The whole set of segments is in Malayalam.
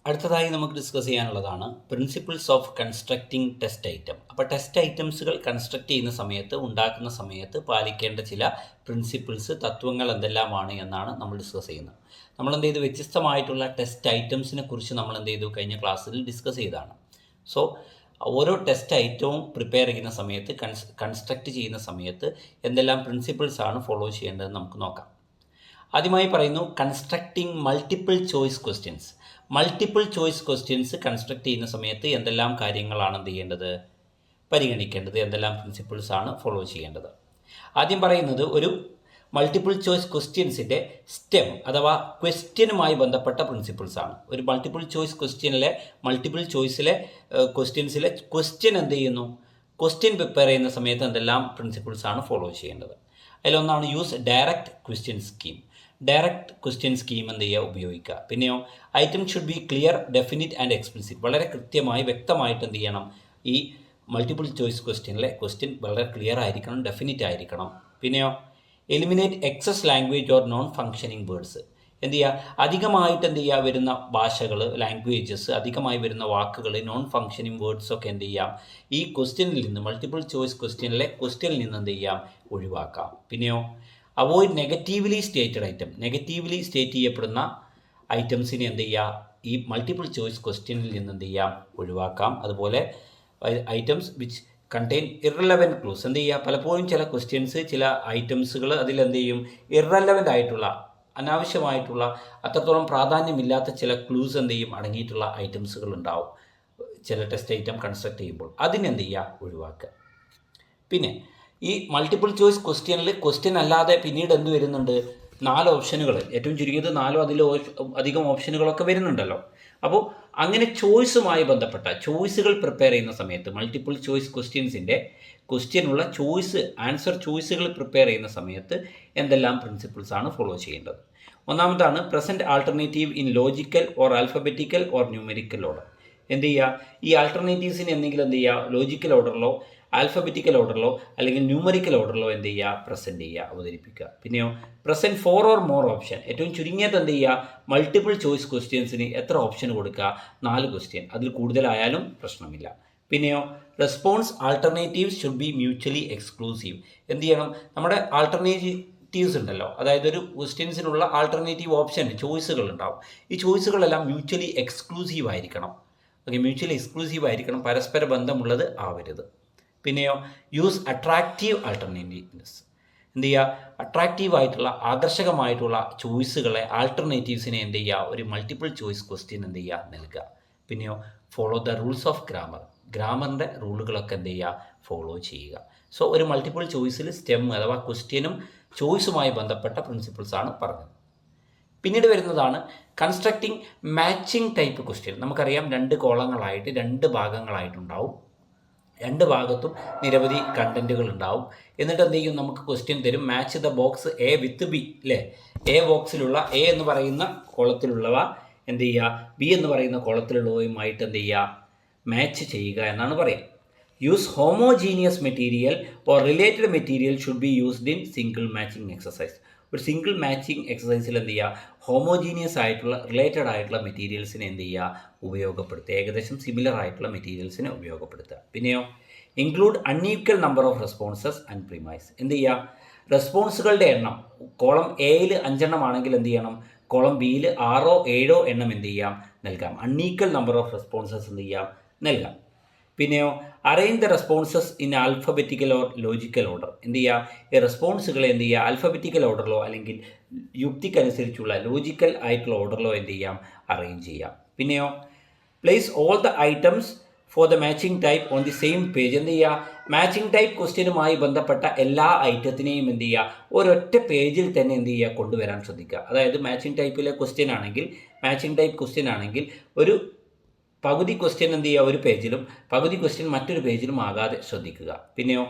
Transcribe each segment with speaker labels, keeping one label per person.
Speaker 1: അടുത്തതായി നമുക്ക് ഡിസ്കസ് ചെയ്യാനുള്ളതാണ് principles of constructing test item. അപ്പോൾ ടെസ്റ്റ് ഐറ്റംസുകൾ കൺസ്ട്രക്ട് ചെയ്യുന്ന സമയത്ത് ഉണ്ടാക്കുന്ന സമയത്ത് പാലിക്കേണ്ട ചില പ്രിൻസിപ്പിൾസ് തത്വങ്ങൾ എന്തെല്ലാമാണ് എന്നാണ് നമ്മൾ ഡിസ്കസ് ചെയ്യുന്നത്. നമ്മൾ എന്ത് ചെയ്തു, വ്യത്യസ്തമായിട്ടുള്ള ടെസ്റ്റ് ഐറ്റംസിനെ കുറിച്ച് നമ്മൾ എന്ത് ചെയ്തു, കഴിഞ്ഞ ക്ലാസ്സിൽ ഡിസ്കസ് ചെയ്തതാണ്. സോ ഓരോ ടെസ്റ്റ് ഐറ്റവും പ്രിപ്പയർ ചെയ്യുന്ന സമയത്ത് കൺസ്ട്രക്റ്റ് ചെയ്യുന്ന സമയത്ത് എന്തെല്ലാം പ്രിൻസിപ്പിൾസ് ആണ് ഫോളോ ചെയ്യേണ്ടതെന്ന് നമുക്ക് നോക്കാം. ആദ്യമായി പറയുന്നു constructing multiple choice questions. Multiple choice questions construct ചെയ്യുന്ന സമയത്ത് എന്തെല്ലാം കാര്യങ്ങളാണ് എന്ത് ചെയ്യേണ്ടത്, പരിഗണിക്കേണ്ടത്, എന്തെല്ലാം പ്രിൻസിപ്പിൾസ് ആണ് ഫോളോ ചെയ്യേണ്ടത്. ആദ്യം പറയുന്നത് ഒരു മൾട്ടിപ്പിൾ ചോയ്സ് ക്വസ്റ്റ്യൻസിൻ്റെ സ്റ്റെം അഥവാ ക്വസ്റ്റ്യനുമായി ബന്ധപ്പെട്ട പ്രിൻസിപ്പിൾസ് ആണ്. ഒരു മൾട്ടിപ്പിൾ ചോയ്സ് മൾട്ടിപ്പിൾ ചോയ്സിലെ ക്വസ്റ്റ്യൻസിലെ ക്വസ്റ്റ്യൻ എന്ത് ചെയ്യുന്നു, ക്വസ്റ്റ്യൻ പ്രിപ്പയർ ചെയ്യുന്ന സമയത്ത് എന്തെല്ലാം പ്രിൻസിപ്പിൾസ് ആണ് ഫോളോ ചെയ്യേണ്ടത്. അതിലൊന്നാണ് use direct question scheme. Direct question scheme എന്ത് ചെയ്യുക, ഉപയോഗിക്കുക. പിന്നെയോ item should be clear, definite and explicit. വളരെ കൃത്യമായി വ്യക്തമായിട്ട് എന്ത് ചെയ്യണം, ഈ മൾട്ടിപ്പിൾ ചോയ്സ് ക്വസ്റ്റ്യൻ വളരെ ക്ലിയർ ആയിരിക്കണം, ഡെഫിനിറ്റ് ആയിരിക്കണം. പിന്നെയോ eliminate excess language or non functioning words. എന്ത് ചെയ്യുക, അധികമായിട്ട് എന്ത് ചെയ്യുക, വരുന്ന ഭാഷകൾ, ലാംഗ്വേജസ്, അധികമായി വരുന്ന വാക്കുകൾ, നോൺ ഫങ്ഷനിങ് വേർഡ്സ് ഒക്കെ എന്ത് ചെയ്യാം, ഈ ക്വസ്റ്റ്യനിൽ നിന്ന്, മൾട്ടിപ്പിൾ ചോയ്സ് ക്വസ്റ്റ്യനിൽ നിന്ന് എന്ത് ചെയ്യാം, ഒഴിവാക്കാം. പിന്നെയോ avoid negatively stated item. Negatively state ചെയ്യപ്പെടുന്ന ഐറ്റംസിനെ എന്ത് ചെയ്യുക, ഈ മൾട്ടിപ്പിൾ ചോയ്സ് ക്വസ്റ്റ്യനിൽ നിന്ന് എന്ത് ചെയ്യാം, ഒഴിവാക്കാം. അതുപോലെ items which contain irrelevant clues. എന്ത് ചെയ്യുക, പലപ്പോഴും ചില ക്വസ്റ്റ്യൻസ്, ചില ഐറ്റംസുകൾ അതിലെന്ത് ചെയ്യും, ഇറലവൻ്റ് ആയിട്ടുള്ള, അനാവശ്യമായിട്ടുള്ള, അത്രത്തോളം പ്രാധാന്യമില്ലാത്ത ചില ക്ലൂസ് എന്ത് ചെയ്യും, അടങ്ങിയിട്ടുള്ള ഐറ്റംസുകൾ ഉണ്ടാവും ചില ടെസ്റ്റ് ഐറ്റം കൺസ്ട്രക്ട് ചെയ്യുമ്പോൾ. അതിനെന്ത് ചെയ്യുക, ഒഴിവാക്കുക. പിന്നെ ഈ മൾട്ടിപ്പിൾ ചോയ്സ് ക്വസ്റ്റ്യൻ അല്ലാതെ പിന്നീട് എന്ത് വരുന്നുണ്ട്, 4 ഓപ്ഷനുകൾ, ഏറ്റവും ചുരുങ്ങിയത് 4 അതിൽ അധികം ഓപ്ഷനുകളൊക്കെ വരുന്നുണ്ടല്ലോ. അപ്പോൾ അങ്ങനെ ചോയ്സുമായി ബന്ധപ്പെട്ട ചോയ്സുകൾ പ്രിപ്പയർ ചെയ്യുന്ന സമയത്ത്, മൾട്ടിപ്പിൾ ചോയ്സ് ക്വസ്റ്റ്യനുള്ള ആൻസർ ചോയ്സുകൾ പ്രിപ്പയർ ചെയ്യുന്ന സമയത്ത് എന്തെല്ലാം പ്രിൻസിപ്പിൾസ് ആണ് ഫോളോ ചെയ്യേണ്ടത്. ഒന്നാമതാണ് present alternative in logical or alphabetical or numerical order. എന്ത് ചെയ്യുക, ഈ ആൾട്ടർനേറ്റീവ്സിന് എന്തെങ്കിലും എന്ത് ചെയ്യുക, ലോജിക്കൽ ഓർഡറിലോ ആൽഫബറ്റിക്കൽ ഓർഡറിലോ അല്ലെങ്കിൽ ന്യൂമറിക്കൽ ഓർഡറിലോ എന്ത് ചെയ്യുക, പ്രസൻറ്റ് ചെയ്യുക, അവതരിപ്പിക്കുക. പിന്നെയോ പ്രസൻറ്റ് 4 ഓർ മോർ ഓപ്ഷൻ. ഏറ്റവും ചുരുങ്ങിയത് എന്ത് ചെയ്യുക, മൾട്ടിപ്പിൾ ചോയ്സ് ക്വസ്റ്റ്യൻസിന് എത്ര ഓപ്ഷൻ കൊടുക്കുക, 4 ക്വസ്റ്റ്യൻ, അതിൽ കൂടുതലായാലും പ്രശ്നമില്ല. പിന്നെയോ response alternatives should be mutually exclusive. എന്ത് ചെയ്യണം, നമ്മുടെ ആൾട്ടർനേറ്റീവ്സ് ഉണ്ടല്ലോ, അതായത് ഒരു ക്വസ്റ്റ്യൻസിനുള്ള ആൾട്ടർനേറ്റീവ് ചോയ്സുകൾ ഉണ്ടാവും. ഈ ചോയ്സുകളെല്ലാം മ്യൂച്വലി എക്സ്ക്ലൂസീവ് ആയിരിക്കണം. മ്യൂച്വലി എക്സ്ക്ലൂസീവ് ആയിരിക്കണം, പരസ്പര ബന്ധമുള്ളത് ആവരുത്. പിന്നെയോ യൂസ് അട്രാക്റ്റീവ് ആൾട്ടർനേറ്റീവ്സ്. എന്ത് ചെയ്യുക, അട്രാക്റ്റീവ് ആയിട്ടുള്ള, ആകർഷകമായിട്ടുള്ള ആൾട്ടർനേറ്റീവ്സിനെ എന്ത് ചെയ്യുക, ഒരു മൾട്ടിപ്പിൾ ചോയ്സ് ക്വസ്റ്റ്യൻ എന്ത് ചെയ്യുക, നൽകുക. പിന്നെയോ ഫോളോ ദ റൂൾസ് ഓഫ് ഗ്രാമറിൻ്റെ റൂളുകളൊക്കെ എന്ത് ചെയ്യുക, ഫോളോ ചെയ്യുക. സോ ഒരു മൾട്ടിപ്പിൾ ചോയ്സിൽ സ്റ്റെം അഥവാ ക്വസ്റ്റ്യനും ചോയ്സുമായി ബന്ധപ്പെട്ട പ്രിൻസിപ്പിൾസ് ആണ് പറഞ്ഞത്. പിന്നീട് വരുന്നതാണ് കൺസ്ട്രക്റ്റിംഗ് മാച്ചിങ് ടൈപ്പ് ക്വസ്റ്റ്യൻ. നമുക്കറിയാം 2 കോളങ്ങളായിട്ട് 2 ഭാഗങ്ങളായിട്ടുണ്ടാവും. 2 ഭാഗത്തും നിരവധി കണ്ടൻറ്റുകൾ ഉണ്ടാവും. എന്നിട്ട് എന്ത് ചെയ്യും, നമുക്ക് ക്വസ്റ്റ്യൻ തരും, match the box A with B. അല്ലേ, എ ബോക്സിലുള്ള എ എന്ന് പറയുന്ന കോളത്തിലുള്ളവ എന്ത് ചെയ്യുക, ബി എന്ന് പറയുന്ന കോളത്തിലുള്ളവയുമായിട്ട് എന്ത് ചെയ്യുക, മാച്ച് ചെയ്യുക എന്നാണ് പറയുക. Use homogeneous material or related material should be used in single matching exercise. ഒരു സിംഗിൾ മാച്ചിങ് എക്സസൈസിൽ എന്ത് ചെയ്യുക, ഹോമോജീനിയസ് ആയിട്ടുള്ള, റിലേറ്റഡ് ആയിട്ടുള്ള മെറ്റീരിയൽസിനെ എന്ത് ചെയ്യുക, ഉപയോഗപ്പെടുത്തുക. ഏകദേശം സിമിലർ ആയിട്ടുള്ള മെറ്റീരിയൽസിനെ ഉപയോഗപ്പെടുത്തുക. പിന്നെയോ include unequal number of responses and premise. എന്ത് ചെയ്യുക, റെസ്പോൺസുകളുടെ എണ്ണം കോളം എയിൽ 5 എണ്ണം ആണെങ്കിൽ എന്ത് ചെയ്യണം, കോളം ബിയിൽ 6 7 എണ്ണം എന്ത് ചെയ്യാം, നൽകാം. അൺഈക്വൽ നമ്പർ ഓഫ് റെസ്പോൺസസ് എന്ത് ചെയ്യാം, നൽകാം. പിന്നെയോ arrange the responses in alphabetical or logical order. എന്ത് ചെയ്യുക, ഈ റെസ്പോൺസുകളെ എന്ത് ചെയ്യുക, ആൽഫബറ്റിക്കൽ ഓർഡറിലോ അല്ലെങ്കിൽ യുക്തിക്കനുസരിച്ചുള്ള ലോജിക്കൽ ആയിട്ടുള്ള ഓർഡറിലോ എന്ത് ചെയ്യാം, അറേഞ്ച് ചെയ്യാം. പിന്നെയോ place all the items for the matching type on the same page. എന്ത് ചെയ്യുക, മാച്ചിങ് ടൈപ്പ് ക്വസ്റ്റ്യനുമായി ബന്ധപ്പെട്ട എല്ലാ ഐറ്റത്തിനെയും എന്ത് ചെയ്യുക, ഒരൊറ്റ പേജിൽ തന്നെ എന്ത് ചെയ്യുക, കൊണ്ടുവരാൻ ശ്രദ്ധിക്കുക. അതായത് മാച്ചിങ് ടൈപ്പ് ക്വസ്റ്റ്യൻ ആണെങ്കിൽ ഒരു പകുതി ക്വസ്റ്റ്യൻ എന്ത് ചെയ്യുക, ഒരു പേജിലും പകുതി ക്വസ്റ്റ്യൻ മറ്റൊരു പേജിലും ആകാതെ ശ്രദ്ധിക്കുക. പിന്നെയോ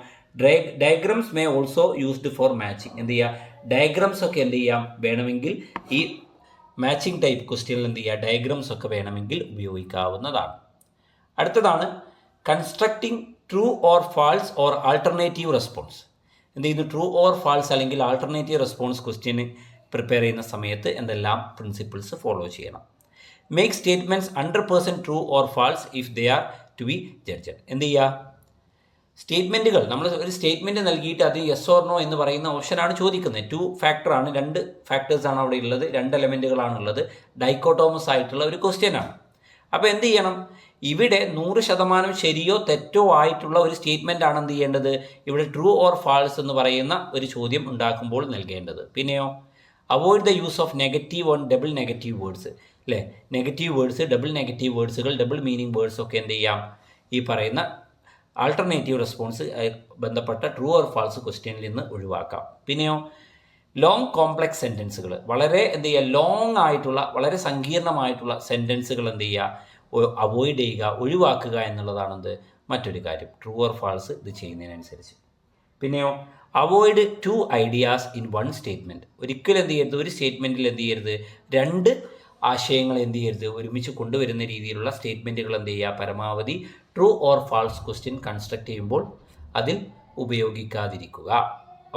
Speaker 1: diagrams may also used for matching. എന്ത് ചെയ്യുക, ഡയഗ്രംസ് ഒക്കെ എന്ത് ചെയ്യാം, വേണമെങ്കിൽ ഈ മാച്ചിങ് ടൈപ്പ് ക്വസ്റ്റ്യനിൽ എന്ത് ചെയ്യുക, ഡയഗ്രംസ് ഒക്കെ വേണമെങ്കിൽ ഉപയോഗിക്കാവുന്നതാണ്. അടുത്തതാണ് constructing true or false or alternative response. എന്ത് ചെയ്യുന്നു, ട്രൂ ഓർ ഫാൾസ് അല്ലെങ്കിൽ ആൾട്ടർനേറ്റീവ് റെസ്പോൺസ് ക്വസ്റ്റ്യന് പ്രിപ്പയർ ചെയ്യുന്ന സമയത്ത് എന്തെല്ലാം പ്രിൻസിപ്പിൾസ് ഫോളോ ചെയ്യണം. Make statements 100% true or false if they are to be judged. എന്ത് ചെയ്യുക? സ്റ്റേറ്റ്മെൻറ്റുകൾ നമ്മൾ ഒരു സ്റ്റേറ്റ്മെൻറ്റ് നൽകിയിട്ട് അത് യെസ് ഓർ നോ എന്ന് പറയുന്ന ഓപ്ഷനാണ് ചോദിക്കുന്നത്. 2 ഫാക്ടറാണ്, 2 ഫാക്ടേഴ്സാണ് അവിടെ ഉള്ളത്, 2 എലമെൻറ്റുകളാണുള്ളത്. ഡൈക്കോട്ടോമസ് ആയിട്ടുള്ള ഒരു ക്വസ്റ്റ്യനാണ്. അപ്പോൾ എന്ത് ചെയ്യണം? ഇവിടെ 100% ശരിയോ തെറ്റോ ആയിട്ടുള്ള ഒരു സ്റ്റേറ്റ്മെൻ്റ് ആണ് എന്ത് ചെയ്യേണ്ടത്? ഇവിടെ ട്രൂ ഓർ ഫാൾസ് എന്ന് പറയുന്ന ഒരു ചോദ്യം ഉണ്ടാക്കുമ്പോൾ നൽകേണ്ടത്. പിന്നെയോ avoid the use of negative on double negative words, അല്ലേ? നെഗറ്റീവ് വേർഡ്സ്, ഡബിൾ നെഗറ്റീവ് വേർഡ്സുകൾ, ഡബിൾ മീനിങ് വേർഡ്സ് ഒക്കെ എന്ത് ചെയ്യാം? ഈ പറയുന്ന ആൾട്ടർനേറ്റീവ് റെസ്പോൺസ് ബന്ധപ്പെട്ട ട്രൂ ഓർ ഫാൾസ് ക്വസ്റ്റ്യനിൽ നിന്ന് ഒഴിവാക്കാം. പിന്നെയോ ലോങ് കോംപ്ലക്സ് സെൻറ്റൻസുകൾ, വളരെ എന്ത് ചെയ്യുക? ലോങ് ആയിട്ടുള്ള വളരെ സങ്കീർണമായിട്ടുള്ള സെൻറ്റൻസുകൾ എന്ത് ചെയ്യുക? അവോയ്ഡ് ചെയ്യുക, ഒഴിവാക്കുക എന്നുള്ളതാണെന്ത് മറ്റൊരു കാര്യം. ട്രൂ ഓർ ഫാൾസ് ഇത് ചെയ്യുന്നതിനനുസരിച്ച്. പിന്നെയോ അവോയ്ഡ് 2 ഐഡിയാസ് ഇൻ 1 സ്റ്റേറ്റ്മെൻറ്റ്. ഒരിക്കലും എന്ത് ചെയ്യരുത്? ഒരു സ്റ്റേറ്റ്മെൻറ്റിൽ എന്ത് ചെയ്യരുത്? 2 ആശയങ്ങൾ എന്ത് ചെയ്യരുത്? ഒരുമിച്ച് കൊണ്ടുവരുന്ന രീതിയിലുള്ള സ്റ്റേറ്റ്മെൻറ്റുകൾ എന്ത് ചെയ്യുക? പരമാവധി true or false question construct ചെയ്യുമ്പോൾ അതിൽ ഉപയോഗിക്കാതിരിക്കുക.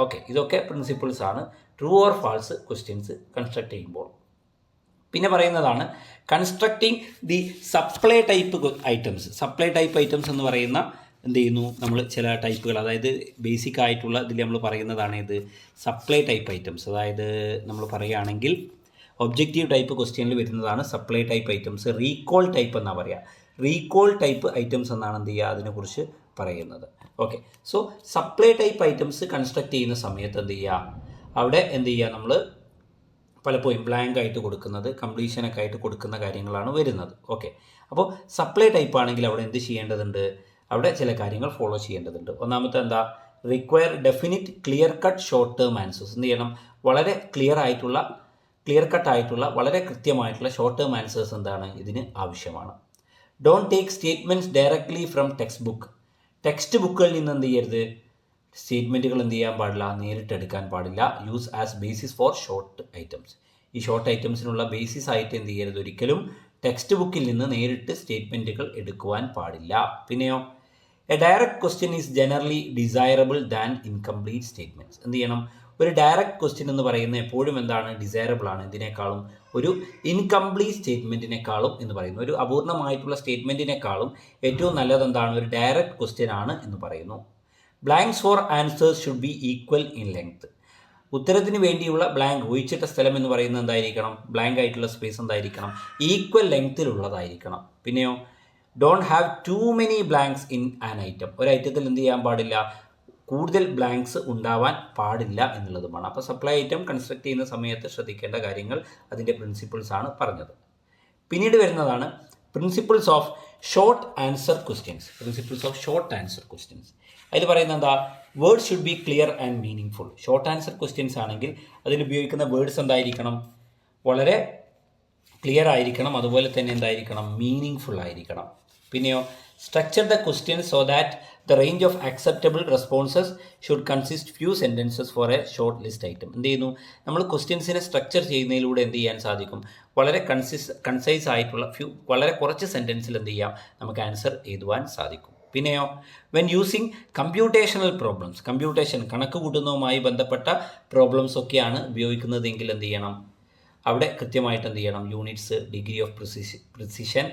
Speaker 1: ഓക്കെ, ഇതൊക്കെ പ്രിൻസിപ്പിൾസ് ആണ് true or false questions construct ചെയ്യുമ്പോൾ. പിന്നെ പറയുന്നതാണ് constructing the supply type items. Supply type items എന്ന് പറയുന്ന എന്ത് ചെയ്യുന്നു? നമ്മൾ ചില ടൈപ്പുകൾ, അതായത് ബേസിക് ആയിട്ടുള്ള ഇതിൽ നമ്മൾ പറയുന്നതാണ് ഇത് സപ്ലൈ ടൈപ്പ് ഐറ്റംസ്. അതായത് നമ്മൾ പറയുകയാണെങ്കിൽ ഒബ്ജക്റ്റീവ് ടൈപ്പ് ക്വസ്റ്റ്യനിൽ വരുന്നതാണ് supply type items. Recall type എന്നാണ് പറയുക. റീകോൾ ടൈപ്പ് ഐറ്റംസ് എന്നാണ് എന്ത് ചെയ്യുക? അതിനെക്കുറിച്ച് പറയുന്നത്. Okay, so supply type items construct ചെയ്യുന്ന സമയത്ത് എന്ത് ചെയ്യുക? അവിടെ എന്ത് ചെയ്യുക? നമ്മൾ പലപ്പോഴും ബ്ലാങ്ക് ആയിട്ട് കൊടുക്കുന്നത്, കംപ്ലീഷനൊക്കെ ആയിട്ട് കൊടുക്കുന്ന കാര്യങ്ങളാണ് വരുന്നത്. ഓക്കെ, അപ്പോൾ സപ്ലൈ ടൈപ്പ് ആണെങ്കിൽ അവിടെ എന്ത് ചെയ്യേണ്ടതുണ്ട്? അവിടെ ചില കാര്യങ്ങൾ ഫോളോ ചെയ്യേണ്ടതുണ്ട്. ഒന്നാമത്തെ എന്താ? Require definite clear cut short term answers. എന്ത് ചെയ്യണം? വളരെ ക്ലിയർ കട്ട് ആയിട്ടുള്ള വളരെ കൃത്യമായിട്ടുള്ള ഷോർട്ട് ടേം ആൻസേഴ്സ് എന്താണ് ഇതിന് ആവശ്യമാണ്. Don't take statements directly from text book. Text ബുക്കുകളിൽ നിന്ന് എന്ത് ചെയ്യരുത്? സ്റ്റേറ്റ്മെൻറ്റുകൾ എന്ത് ചെയ്യാൻ പാടില്ല? നേരിട്ടെടുക്കാൻ പാടില്ല. Use as basis for short items. ഈ ഷോർട്ട് ഐറ്റംസിനുള്ള ബേസിസ് ആയിട്ട് എന്ത് ചെയ്യരുത്? ഒരിക്കലും ടെക്സ്റ്റ് ബുക്കിൽ നിന്ന് നേരിട്ട് സ്റ്റേറ്റ്മെൻറ്റുകൾ എടുക്കുവാൻ പാടില്ല. പിന്നെയോ A direct question is generally desirable than incomplete statements. എന്ത് ചെയ്യണം? ഒരു ഡയറക്റ്റ് ക്വസ്റ്റ്യൻ എന്ന് പറയുന്നത് എപ്പോഴും എന്താണ്? ഡിസൈറബിൾ ആണ്. ഇതിനേക്കാളും ഒരു ഇൻകംപ്ലീറ്റ് സ്റ്റേറ്റ്മെൻറ്റിനേക്കാളും എന്ന് പറയുന്നു, ഒരു അപൂർണമായിട്ടുള്ള സ്റ്റേറ്റ്മെൻറ്റിനേക്കാളും ഏറ്റവും നല്ലത് എന്താണ്? ഒരു ഡയറക്റ്റ് ക്വസ്റ്റ്യൻ ആണ് എന്ന് പറയുന്നു. Blanks for answers should be equal in length. ഉത്തരത്തിന് വേണ്ടിയുള്ള ബ്ലാങ്ക്, ഒഴിച്ചിട്ട സ്ഥലം എന്ന് പറയുന്നത് എന്തായിരിക്കണം? ബ്ലാങ്ക് ആയിട്ടുള്ള സ്പേസ് എന്തായിരിക്കണം? ഈക്വൽ ലെങ്ത്തിലുള്ളതായിരിക്കണം. പിന്നെയോ don't have to many blanks in an item. ഒരു ഐറ്റത്തിൽ എന്ത് ചെയ്യാൻ പാടില്ല? കൂടുതൽ ബ്ലാങ്ക്സ് ഉണ്ടാവാൻ പാടില്ല എന്നുള്ളതുമാണ്. അപ്പോൾ സപ്ലൈ ഐറ്റം കൺസ്ട്രക്ട് ചെയ്യുന്ന സമയത്ത് ശ്രദ്ധിക്കേണ്ട കാര്യങ്ങൾ, അതിൻ്റെ പ്രിൻസിപ്പിൾസ് ആണ് പറഞ്ഞത്. പിന്നീട് വരുന്നതാണ് principles of short answer questions. Principles of short answer questions അതിൽ പറയുന്നത് എന്താ? Words should be clear and meaning full. Short answer questions ആണെങ്കിൽ അതിൽ ഉപയോഗിക്കുന്ന വേർഡ്സ് എന്തായിരിക്കണം? വളരെ ക്ലിയർ ആയിരിക്കണം. അതുപോലെ തന്നെ എന്തായിരിക്കണം? മീനിങ് ഫുൾ ആയിരിക്കണം. പിന്നെയോ structure the question so that the range of acceptable responses should consist few sentences for a short list item. എന്ത് ചെയ്യുന്നു? നമ്മൾ ക്വസ്റ്റ്യൻസിനെ സ്ട്രക്ചർ ചെയ്യുന്നതിലൂടെ എന്ത് ചെയ്യാൻ സാധിക്കും? വളരെ കൺസൈസ് ആയിട്ടുള്ള വളരെ കുറച്ച് സെൻറ്റൻസിൽ എന്ത് ചെയ്യാം? നമുക്ക് ആൻസർ എഴുതുവാൻ സാധിക്കും. പിന്നെയോ when using computational problems, computation കണക്ക് കൂട്ടുന്നതുമായി ബന്ധപ്പെട്ട പ്രോബ്ലംസ് ഒക്കെയാണ് ഉപയോഗിക്കുന്നതെങ്കിൽ എന്ത് ചെയ്യണം? അവിടെ കൃത്യമായിട്ട് എന്ത് ചെയ്യണം? യൂണിറ്റ്സ്, ഡിഗ്രി ഓഫ് പ്രിസിഷൻ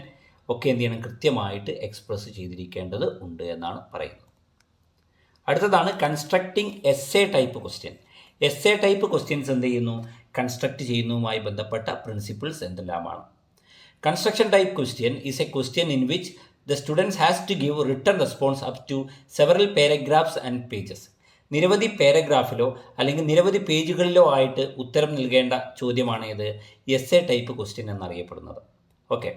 Speaker 1: ഒക്കെ എന്ത് ചെയ്യണം? കൃത്യമായിട്ട് എക്സ്പ്രസ് ചെയ്തിരിക്കേണ്ടത് ഉണ്ട് എന്നാണ് പറയുന്നത്. അടുത്തതാണ് constructing essay type question. Essay type questions എന്ത് ചെയ്യുന്നു? കൺസ്ട്രക്ട് ചെയ്യുന്നതുമായി ബന്ധപ്പെട്ട പ്രിൻസിപ്പിൾസ് എന്തെല്ലാമാണ്? Construction type question is A question in which the students has to give written response up to several paragraphs and pages. നിരവധി പാരഗ്രാഫിലോ അല്ലെങ്കിൽ നിരവധി പേജുകളിലോ ആയിട്ട് ഉത്തരം നൽകേണ്ട ചോദ്യമാണ് ഇത് എസ്സേ ടൈപ്പ് ക്വസ്റ്റ്യൻ എന്നറിയപ്പെടുന്നത്. Okay,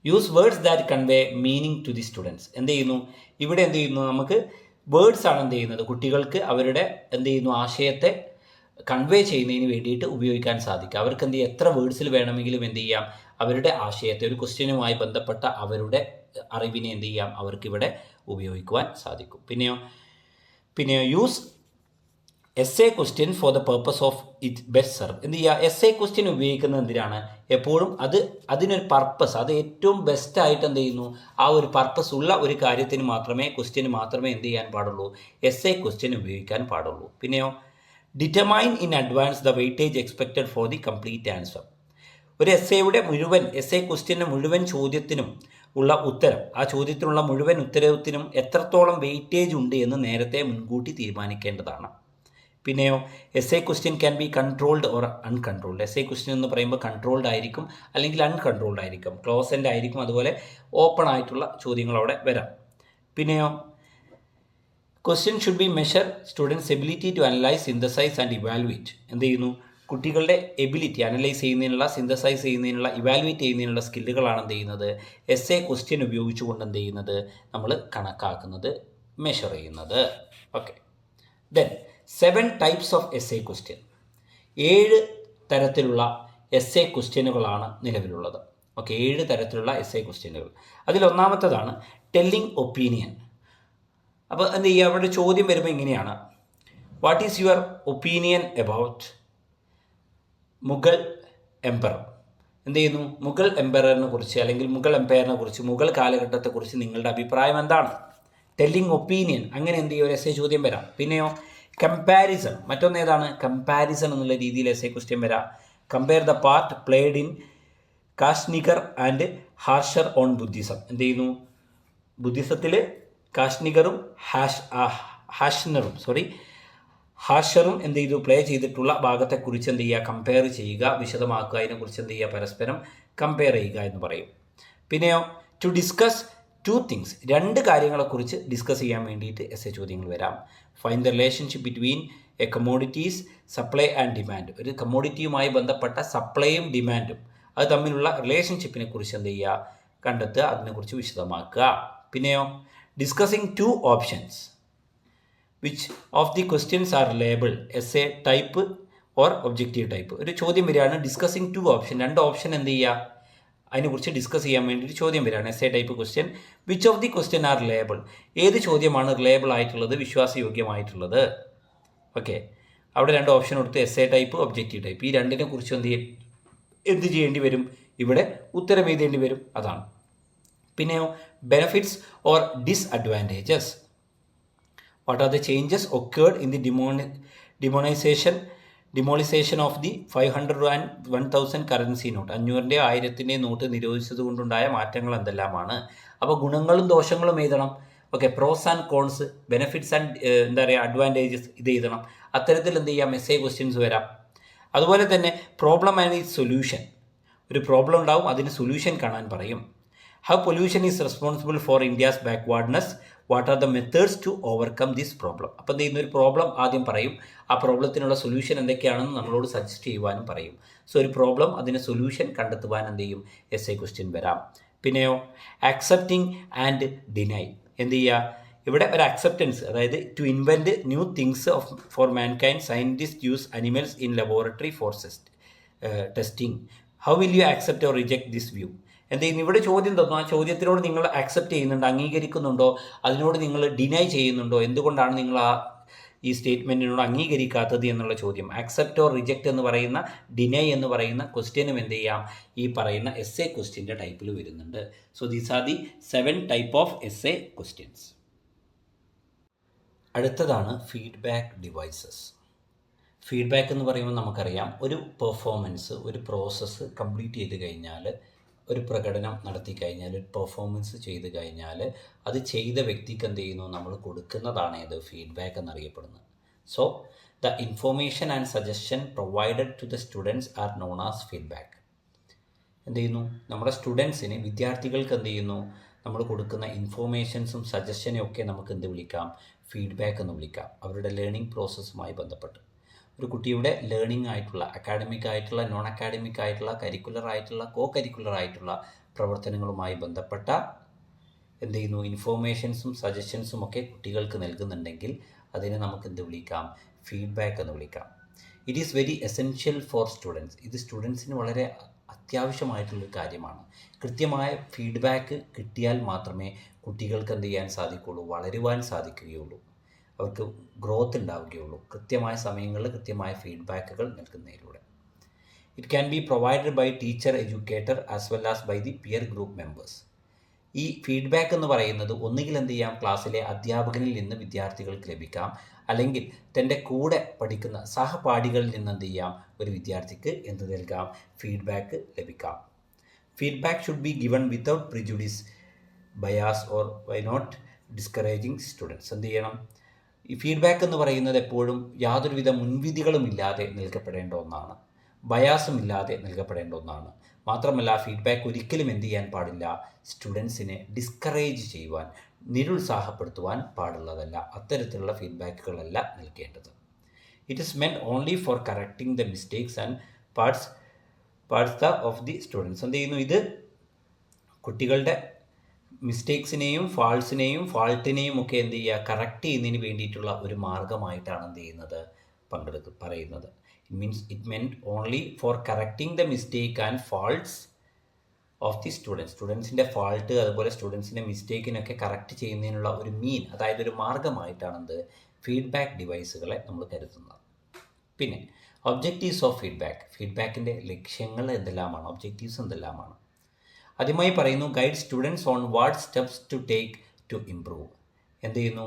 Speaker 1: use words that convey meaning to the students. എന്ത് ചെയ്യുന്നു? ഇവിടെ എന്ത് ചെയ്യുന്നു? നമുക്ക് വേർഡ്സ് ആണ് എന്ത് ചെയ്യുന്നത്? കുട്ടികൾക്ക് അവരുടെ എന്ത് ചെയ്യുന്നു? ആശയത്തെ കൺവേ ചെയ്യുന്നതിന് വേണ്ടിയിട്ട് ഉപയോഗിക്കാൻ സാധിക്കുക. അവർക്ക് എന്ത് ചെയ്യുക? എത്ര വേർഡ്സിൽ വേണമെങ്കിലും എന്ത് ചെയ്യാം? അവരുടെ ആശയത്തെ, ഒരു ക്വസ്റ്റ്യനുമായി ബന്ധപ്പെട്ട അവരുടെ അറിവിനെ എന്ത് ചെയ്യാം? അവർക്കിവിടെ ഉപയോഗിക്കുവാൻ സാധിക്കും. പിന്നെയോ use essay question for the purpose of it best serve. എന്ത് ചെയ്യുക? എസ്സേ ക്വസ്റ്റ്യൻ ഉപയോഗിക്കുന്നത് എന്തിനാണ്? എപ്പോഴും അതിനൊരു പർപ്പസ്, അത് ഏറ്റവും ബെസ്റ്റായിട്ട് എന്ത് ചെയ്യുന്നു? ആ ഒരു പർപ്പസ് ഉള്ള ഒരു കാര്യത്തിന് മാത്രമേ, ക്വസ്റ്റ്യന് മാത്രമേ എന്ത് ചെയ്യാൻ പാടുള്ളൂ? എസ്സേ ക്വസ്റ്റ്യൻ ഉപയോഗിക്കാൻ പാടുള്ളൂ. പിന്നെയോ determine in advance the weightage expected for the complete answer. ഒരു എസ് എ ക്വസ്റ്റ്യൻ്റെ മുഴുവൻ ചോദ്യത്തിനും ഉള്ള ഉത്തരം, ആ ചോദ്യത്തിനുള്ള മുഴുവൻ ഉത്തരത്തിനും എത്രത്തോളം വെയിറ്റേജ് ഉണ്ട് എന്ന് നേരത്തെ മുൻകൂട്ടി തീരുമാനിക്കേണ്ടതാണ്. പിന്നെയോ S A question can be controlled or uncontrolled. S A question എന്ന് പറയുമ്പോൾ കൺട്രോൾഡ് ആയിരിക്കും, അല്ലെങ്കിൽ അൺകൺട്രോൾഡ് ആയിരിക്കും, ക്ലോസ് എൻഡ് ആയിരിക്കും, അതുപോലെ ഓപ്പൺ ആയിട്ടുള്ള ചോദ്യങ്ങൾ അവിടെ വരാം. പിന്നെയോ question should be measure students ability to analyse, synthesise and evaluate. എന്ത് ചെയ്യുന്നു? കുട്ടികളുടെ എബിലിറ്റി അനലൈസ് ചെയ്യുന്നതിനുള്ള, സിന്തസൈസ് ചെയ്യുന്നതിനുള്ള, ഇവാലുവേറ്റ് ചെയ്യുന്നതിനുള്ള സ്കില്ലുകളാണ് എന്ത് ചെയ്യുന്നത്? എസ് എ ക്വസ്റ്റ്യൻ ഉപയോഗിച്ചുകൊണ്ട് എന്ത് ചെയ്യുന്നത്? നമ്മൾ കണക്കാക്കുന്നത്, മെഷർ ചെയ്യുന്നത്. Okay. Then 7 types of essay question. 7 തരത്തിലുള്ള എസ് എ ക്വസ്റ്റ്യനുകളാണ് നിലവിലുള്ളത്. ഓക്കെ, 7 തരത്തിലുള്ള എസ് എ ക്വസ്റ്റ്യനുകൾ. അതിലൊന്നാമത്തതാണ് ടെല്ലിംഗ് ഒപ്പീനിയൻ. അപ്പോൾ എന്ത് ചെയ്യുക? അവിടെ ചോദ്യം വരുമ്പോൾ ഇങ്ങനെയാണ്: what is your opinion about Mughal emperor? എന്ത് ചെയ്യുന്നു? മുഗൾ എംപയറിനെ കുറിച്ച്, അല്ലെങ്കിൽ മുഗൾ എംപയറിനെ കുറിച്ച്, മുഗൾ കാലഘട്ടത്തെക്കുറിച്ച് നിങ്ങളുടെ അഭിപ്രായം എന്താണ്? Telling opinion. അങ്ങനെ എന്ത് ചെയ്യും? ഒരു എസ് എ ചോദ്യം വരാം. പിന്നെയോ കമ്പാരിസൺ. മറ്റൊന്ന് ഏതാണ്? കമ്പാരിസൺ എന്നുള്ള രീതിയിൽ എസ് എ ക്വസ്റ്റ്യൻ വരാം. Compare the part played in കാഷ്നിഗർ ആൻഡ് ഹാർഷർ ഓൺ ബുദ്ധിസം. എന്ത് ചെയ്യുന്നു? ബുദ്ധിസത്തിൽ കാഷ്നിഗറും ഹാർഷറും എന്ത് ചെയ്തു? പ്ലേ ചെയ്തിട്ടുള്ള ഭാഗത്തെക്കുറിച്ച് എന്ത് ചെയ്യുക? കമ്പയർ ചെയ്യുക, വിശദമാക്കുക, അതിനെക്കുറിച്ച് എന്ത് ചെയ്യുക? പരസ്പരം കമ്പയർ ചെയ്യുക എന്ന് പറയും. പിന്നെയോ ടു ഡിസ്കസ് 2 തിങ്സ്. 2 കാര്യങ്ങളെക്കുറിച്ച് ഡിസ്കസ് ചെയ്യാൻ വേണ്ടിയിട്ട് എസ് എ ചോദ്യങ്ങൾ വരാം. Find the relationship between A commodities supply and demand. ഒരു കമ്മോഡിറ്റിയുമായി ബന്ധപ്പെട്ട സപ്ലൈയും ഡിമാൻഡും അത് തമ്മിലുള്ള റിലേഷൻഷിപ്പിനെ കുറിച്ച് എന്ത് ചെയ്യുക? കണ്ടെത്തുക, അതിനെക്കുറിച്ച് വിശദമാക്കുക. പിന്നെയോ discussing 2 options. Which of the questions are labelled S A type or objective type. ഒരു ചോദ്യം വരികയാണ്, ഡിസ്കസിങ് 2 ഓപ്ഷൻ, 2 ഓപ്ഷൻ എന്ത് ചെയ്യുക? അതിനെക്കുറിച്ച് ഡിസ്കസ് ചെയ്യാൻ വേണ്ടിയിട്ട് ചോദ്യം വരികയാണ്. Essay type question. Which of the question are reliable. ഏത് ചോദ്യമാണ് റിലേബിൾ ആയിട്ടുള്ളത്, വിശ്വാസയോഗ്യമായിട്ടുള്ളത്? ഓക്കെ, അവിടെ 2 ഓപ്ഷൻ കൊടുത്ത് S A type, objective type. ഈ രണ്ടിനെ കുറിച്ച് എന്ത് ചെയ്യേണ്ടി വരും? ഇവിടെ ഉത്തരം എഴുതേണ്ടി വരും. അതാണ്. പിന്നെയോ benefits or disadvantages. What are the changes occurred in the demonetisation of the 500 and 1000 currency note. 500-ൻ്റെ 1000-ൻ്റെ നോട്ട് നിരോധിച്ചത് കൊണ്ടുണ്ടായ മാറ്റങ്ങൾ എന്തെല്ലാമാണ്? അപ്പോൾ ഗുണങ്ങളും ദോഷങ്ങളും എഴുതണം. Okay, pros and cons, benefits and advantages ഇത് എഴുതണം. അത്തരത്തിൽ എന്ത് ചെയ്യാം? എസ് എ ക്വസ്റ്റ്യൻസ് വരാം. അതുപോലെ തന്നെ പ്രോബ്ലം ആൻഡ് ഇറ്റ്സ് സൊല്യൂഷൻ. ഒരു പ്രോബ്ലം ഉണ്ടാവും, അതിന് സൊല്യൂഷൻ കാണാൻ പറയും. How pollution is responsible for India's backwardness, what are the methods to overcome this problem. അപ്പോൾ എന്ത് ചെയ്യുന്ന? ഒരു പ്രോബ്ലം ആദ്യം പറയും, ആ പ്രോബ്ലത്തിനുള്ള സൊല്യൂഷൻ എന്തൊക്കെയാണെന്ന് നമ്മളോട് സജസ്റ്റ് ചെയ്യുവാനും പറയും. സോ ഒരു പ്രോബ്ലം, അതിന് സൊല്യൂഷൻ കണ്ടെത്തുവാൻ എന്ത് ചെയ്യും? എസ് എ ക്വസ്റ്റ്യൻ വരാം. പിന്നെയോ ആക്സെപ്റ്റിംഗ് ആൻഡ് ഡിനൈ. എന്ത് ചെയ്യുക? ഇവിടെ ഒരു അക്സെപ്റ്റൻസ്, അതായത് to invent new things for mankind, scientist use animals in laboratory for testing. How will you accept or reject this view? എന്ത് ചെയ്യുന്നു? ഇവിടെ ചോദ്യം തന്നു, ആ ചോദ്യത്തിനോട് നിങ്ങൾ ആക്സെപ്റ്റ് ചെയ്യുന്നുണ്ടോ, അംഗീകരിക്കുന്നുണ്ടോ, അതിനോട് നിങ്ങൾ ഡിനൈ ചെയ്യുന്നുണ്ടോ, എന്തുകൊണ്ടാണ് നിങ്ങൾ ഈ സ്റ്റേറ്റ്മെൻറ്റിനോട് അംഗീകരിക്കാത്തത് എന്നുള്ള ചോദ്യം. ആക്സെപ്റ്റ് ഓർ റിജക്റ്റ് എന്ന് പറയുന്ന, ഡിനൈ എന്ന് പറയുന്ന ക്വസ്റ്റ്യനും എന്ത് ചെയ്യാം? ഈ പറയുന്ന എസ് എ ക്വസ്റ്റ്യൻ്റെ ടൈപ്പിൽ വരുന്നുണ്ട്. So these are the 7 type of S A questions. അടുത്തതാണ് ഫീഡ്ബാക്ക് ഡിവൈസസ്. ഫീഡ്ബാക്ക് എന്ന് പറയുമ്പോൾ നമുക്കറിയാം, ഒരു പെർഫോമൻസ്, ഒരു പ്രോസസ്സ് കംപ്ലീറ്റ് ചെയ്ത് കഴിഞ്ഞാൽ, ഒരു പ്രകടനം നടത്തി കഴിഞ്ഞാൽ, ഒരു പെർഫോമൻസ് ചെയ്ത് കഴിഞ്ഞാൽ, അത് ചെയ്ത വ്യക്തിക്ക് എന്ത് ചെയ്യുന്നു? നമ്മൾ കൊടുക്കുന്നതാണ് ഏത്? ഫീഡ്ബാക്ക് എന്നറിയപ്പെടുന്നത്. So the information and suggestion provided to the students are known as feedback. എന്ത് ചെയ്യുന്നു? നമ്മുടെ സ്റ്റുഡൻസിന്, വിദ്യാർത്ഥികൾക്ക് എന്ത് ചെയ്യുന്നു? നമ്മൾ കൊടുക്കുന്ന ഇൻഫോർമേഷൻസും സജഷനും ഒക്കെ നമുക്ക് എന്ത് വിളിക്കാം? ഫീഡ്ബാക്ക് എന്ന് വിളിക്കാം. അവരുടെ ലേണിംഗ് പ്രോസസ്സുമായി ബന്ധപ്പെട്ട് ഒരു കുട്ടിയുടെ ലേണിംഗ് ആയിട്ടുള്ള, അക്കാഡമിക് ആയിട്ടുള്ള, നോൺ അക്കാഡമിക് ആയിട്ടുള്ള, കരിക്കുലർ ആയിട്ടുള്ള, കോ കരിക്കുലർ ആയിട്ടുള്ള പ്രവർത്തനങ്ങളുമായി ബന്ധപ്പെട്ട എന്ത് ചെയ്യുന്നു? ഇൻഫോർമേഷൻസും സജഷൻസും ഒക്കെ കുട്ടികൾക്ക് നൽകുന്നുണ്ടെങ്കിൽ അതിനെ നമുക്ക് എന്ത് വിളിക്കാം? ഫീഡ്ബാക്ക് എന്ന് വിളിക്കാം. It is very essential for students. ഇത് സ്റ്റുഡൻസിന് വളരെ അത്യാവശ്യമായിട്ടുള്ളൊരു കാര്യമാണ്. കൃത്യമായ ഫീഡ്ബാക്ക് കിട്ടിയാൽ മാത്രമേ കുട്ടികൾക്ക് എന്ത് ചെയ്യാൻ സാധിക്കുകയുള്ളൂ? വളരുവാൻ സാധിക്കുകയുള്ളൂ, അവർക്ക് ഗ്രോത്ത് ഉണ്ടാവുകയുള്ളൂ. കൃത്യമായ സമയങ്ങളിൽ കൃത്യമായ ഫീഡ്ബാക്കുകൾ നൽകുന്നതിലൂടെ. It can be provided by teacher, educator as well as by the peer group members. ഈ ഫീഡ്ബാക്ക് എന്ന് പറയുന്നത് ഒന്നുകിൽ എന്ത് ചെയ്യാം, ക്ലാസ്സിലെ അധ്യാപകനിൽ നിന്ന് വിദ്യാർത്ഥികൾക്ക് ലഭിക്കാം, അല്ലെങ്കിൽ തൻ്റെ കൂടെ പഠിക്കുന്ന സഹപാഠികളിൽ നിന്ന് എന്ത് ചെയ്യാം, ഒരു വിദ്യാർത്ഥിക്ക് എന്ത് നൽകാം, ഫീഡ്ബാക്ക് ലഭിക്കാം. Feedback should be given without prejudice, bias or why not discouraging students. എന്ത് ചെയ്യണം, ഈ ഫീഡ്ബാക്ക് എന്ന് പറയുന്നത് എപ്പോഴും യാതൊരുവിധ മുൻവിധികളും ഇല്ലാതെ നൽകപ്പെടേണ്ട ഒന്നാണ്, ബയാസും ഇല്ലാതെ നൽകപ്പെടേണ്ട ഒന്നാണ്. മാത്രമല്ല ഫീഡ്ബാക്ക് ഒരിക്കലും എന്ത് ചെയ്യാൻ പാടില്ല, സ്റ്റുഡൻസിനെ ഡിസ്കറേജ് ചെയ്യുവാൻ, നിരുത്സാഹപ്പെടുത്തുവാൻ പാടുള്ളതല്ല. അത്തരത്തിലുള്ള ഫീഡ്ബാക്കുകളല്ല നൽകേണ്ടത്. It is meant only for correcting the mistakes and parts of the students. എന്ത് ചെയ്യുന്നു, ഇത് കുട്ടികളുടെ മിസ്റ്റേക്സിനെയും ഫാൾട്ടിനെയും ഒക്കെ എന്ത് ചെയ്യുക, കറക്റ്റ് ചെയ്യുന്നതിന് വേണ്ടിയിട്ടുള്ള ഒരു മാർഗമായിട്ടാണ് എന്ത് ചെയ്യുന്നത്, പറയുന്നത്. It meant only for correcting the mistake and faults of the സ്റ്റുഡൻസിൻ്റെ ഫാൾട്ട്, അതുപോലെ സ്റ്റുഡൻസിൻ്റെ മിസ്റ്റേക്കിനൊക്കെ കറക്റ്റ് ചെയ്യുന്നതിനുള്ള ഒരു അതായത് ഒരു മാർഗമായിട്ടാണ് എന്ത്, ഫീഡ്ബാക്ക് ഡിവൈസുകളെ നമ്മൾ കരുതുന്നത്. പിന്നെ ഒബ്ജക്റ്റീവ്സ് ഓഫ് ഫീഡ്ബാക്കിൻ്റെ ലക്ഷ്യങ്ങൾ എന്തെല്ലാമാണ്, ഒബ്ജക്റ്റീവ്സ് എന്തെല്ലാമാണ്? ആദ്യമായി പറയുന്നു, guide students on what steps to take to improve. എന്ത് ചെയ്യുന്നു,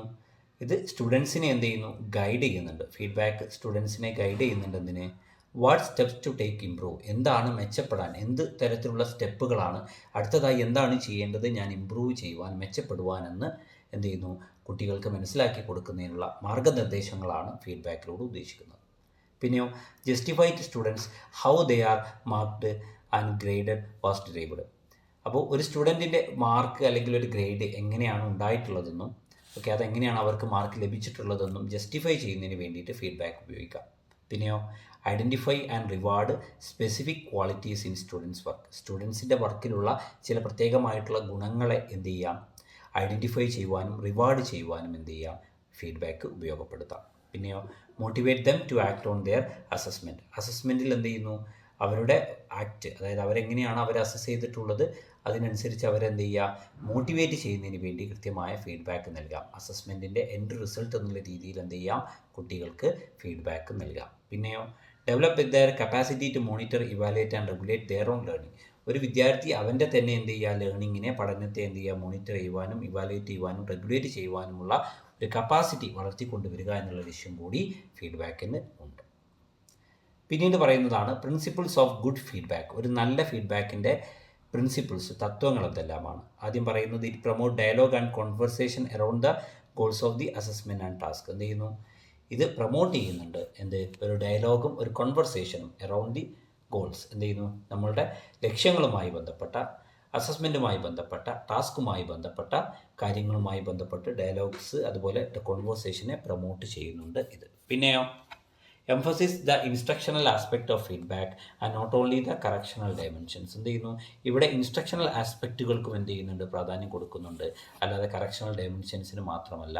Speaker 1: ഇത് സ്റ്റുഡൻസിനെ എന്ത് ചെയ്യുന്നു, ഗൈഡ് ചെയ്യുന്നുണ്ട്. ഫീഡ്ബാക്ക് സ്റ്റുഡൻസിനെ ഗൈഡ് ചെയ്യുന്നുണ്ട്. എന്തിന്, what steps to take improve, എന്താണ് മെച്ചപ്പെടാൻ, എന്ത് തരത്തിലുള്ള സ്റ്റെപ്പുകളാണ്, അടുത്തതായി എന്താണ് ചെയ്യേണ്ടത് ഞാൻ ഇംപ്രൂവ് ചെയ്യുവാൻ, മെച്ചപ്പെടുവാനെന്ന് എന്ത് ചെയ്യുന്നു, കുട്ടികൾക്ക് മനസ്സിലാക്കി കൊടുക്കുന്നതിനുള്ള മാർഗനിർദ്ദേശങ്ങളാണ് ഫീഡ്ബാക്കിലൂടെ ഉദ്ദേശിക്കുന്നത്. പിന്നെയോ justify to students how they are marked and graded was derived. അപ്പോൾ ഒരു സ്റ്റുഡൻറ്റിൻ്റെ മാർക്ക് അല്ലെങ്കിൽ ഒരു ഗ്രേഡ് എങ്ങനെയാണ് ഉണ്ടായിട്ടുള്ളതെന്നും അതെങ്ങനെയാണ് അവർക്ക് മാർക്ക് ലഭിച്ചിട്ടുള്ളതെന്നും ജസ്റ്റിഫൈ ചെയ്യുന്നതിന് വേണ്ടിയിട്ട് ഫീഡ്ബാക്ക് ഉപയോഗിക്കാം. പിന്നെയോ identify and reward specific qualities in students work. സ്റ്റുഡൻസിൻ്റെ വർക്കിലുള്ള ചില പ്രത്യേകമായിട്ടുള്ള ഗുണങ്ങളെ എന്ത് ചെയ്യാം, ഐഡൻറ്റിഫൈ ചെയ്യുവാനും റിവാർഡ് ചെയ്യുവാനും എന്ത് ചെയ്യാം, ഫീഡ്ബാക്ക് ഉപയോഗപ്പെടുത്താം. പിന്നെയോ motivate them to act on their assessment. അസസ്മെൻറ്റിൽ എന്ത് ചെയ്യുന്നു, അവരുടെ ആക്ട്, അതായത് അവരെങ്ങനെയാണ് അവർ അസസ് ചെയ്തിട്ടുള്ളത് അതിനനുസരിച്ച് അവരെന്ത് ചെയ്യുക, മോട്ടിവേറ്റ് ചെയ്യുന്നതിന് വേണ്ടി കൃത്യമായ ഫീഡ്ബാക്ക് നൽകാം. അസസ്മെൻറ്റിൻ്റെ എൻഡ് റിസൾട്ട് എന്നുള്ള രീതിയിൽ എന്ത് ചെയ്യാം, കുട്ടികൾക്ക് ഫീഡ്ബാക്ക് നൽകാം. പിന്നെയോ develop their capacity to monitor, evaluate and regulate their own learning. ഒരു വിദ്യാർത്ഥി അവൻ്റെ തന്നെ എന്ത് ചെയ്യുക, ലേണിങ്ങിനെ, പഠനത്തെ എന്ത് ചെയ്യുക, മോണിറ്റർ ചെയ്യുവാനും ഇവാലുവേറ്റ് ചെയ്യുവാനും റെഗുലേറ്റ് ചെയ്യുവാനുമുള്ള ഒരു കപ്പാസിറ്റി വളർത്തിക്കൊണ്ടുവരിക എന്നുള്ള ലക്ഷ്യം കൂടി ഫീഡ്ബാക്കിന് ഉണ്ട്. പിന്നീട് പറയുന്നതാണ് പ്രിൻസിപ്പിൾസ് ഓഫ് ഗുഡ് ഫീഡ്ബാക്ക്. ഒരു നല്ല ഫീഡ്ബാക്കിൻ്റെ പ്രിൻസിപ്പിൾസ്, തത്വങ്ങൾ എന്തെല്ലാമാണ്? ആദ്യം പറയുന്നത്, it promote dialogue and conversation around the goals of the assessment and task. എന്ത് ചെയ്യുന്നു, ഇത് പ്രൊമോട്ട് ചെയ്യുന്നുണ്ട്. ഒരു ഡയലോഗും ഒരു കോൺവെർസേഷനും അറൗണ്ട് ദി ഗോൾസ്. എന്ത് ചെയ്യുന്നു, നമ്മളുടെ ലക്ഷ്യങ്ങളുമായി ബന്ധപ്പെട്ട, അസസ്മെൻറ്റുമായി ബന്ധപ്പെട്ട, ടാസ്കുമായി ബന്ധപ്പെട്ട കാര്യങ്ങളുമായി ബന്ധപ്പെട്ട് ഡയലോഗ്സ് അതുപോലെ കോൺവെർസേഷനെ പ്രൊമോട്ട് ചെയ്യുന്നുണ്ട് ഇത്. പിന്നെയോ emphasis the instructional aspect of feedback and not only the correctional dimensions. എന്ത് ചെയ്യുന്നു, ഇവിടെ ഇൻസ്ട്രക്ഷണൽ ആസ്പെക്റ്റുകൾക്കും എന്ത് ചെയ്യുന്നുണ്ട്, പ്രാധാന്യം കൊടുക്കുന്നുണ്ട്, അല്ലാതെ കറക്ഷണൽ ഡയമെൻഷൻസിന് മാത്രമല്ല.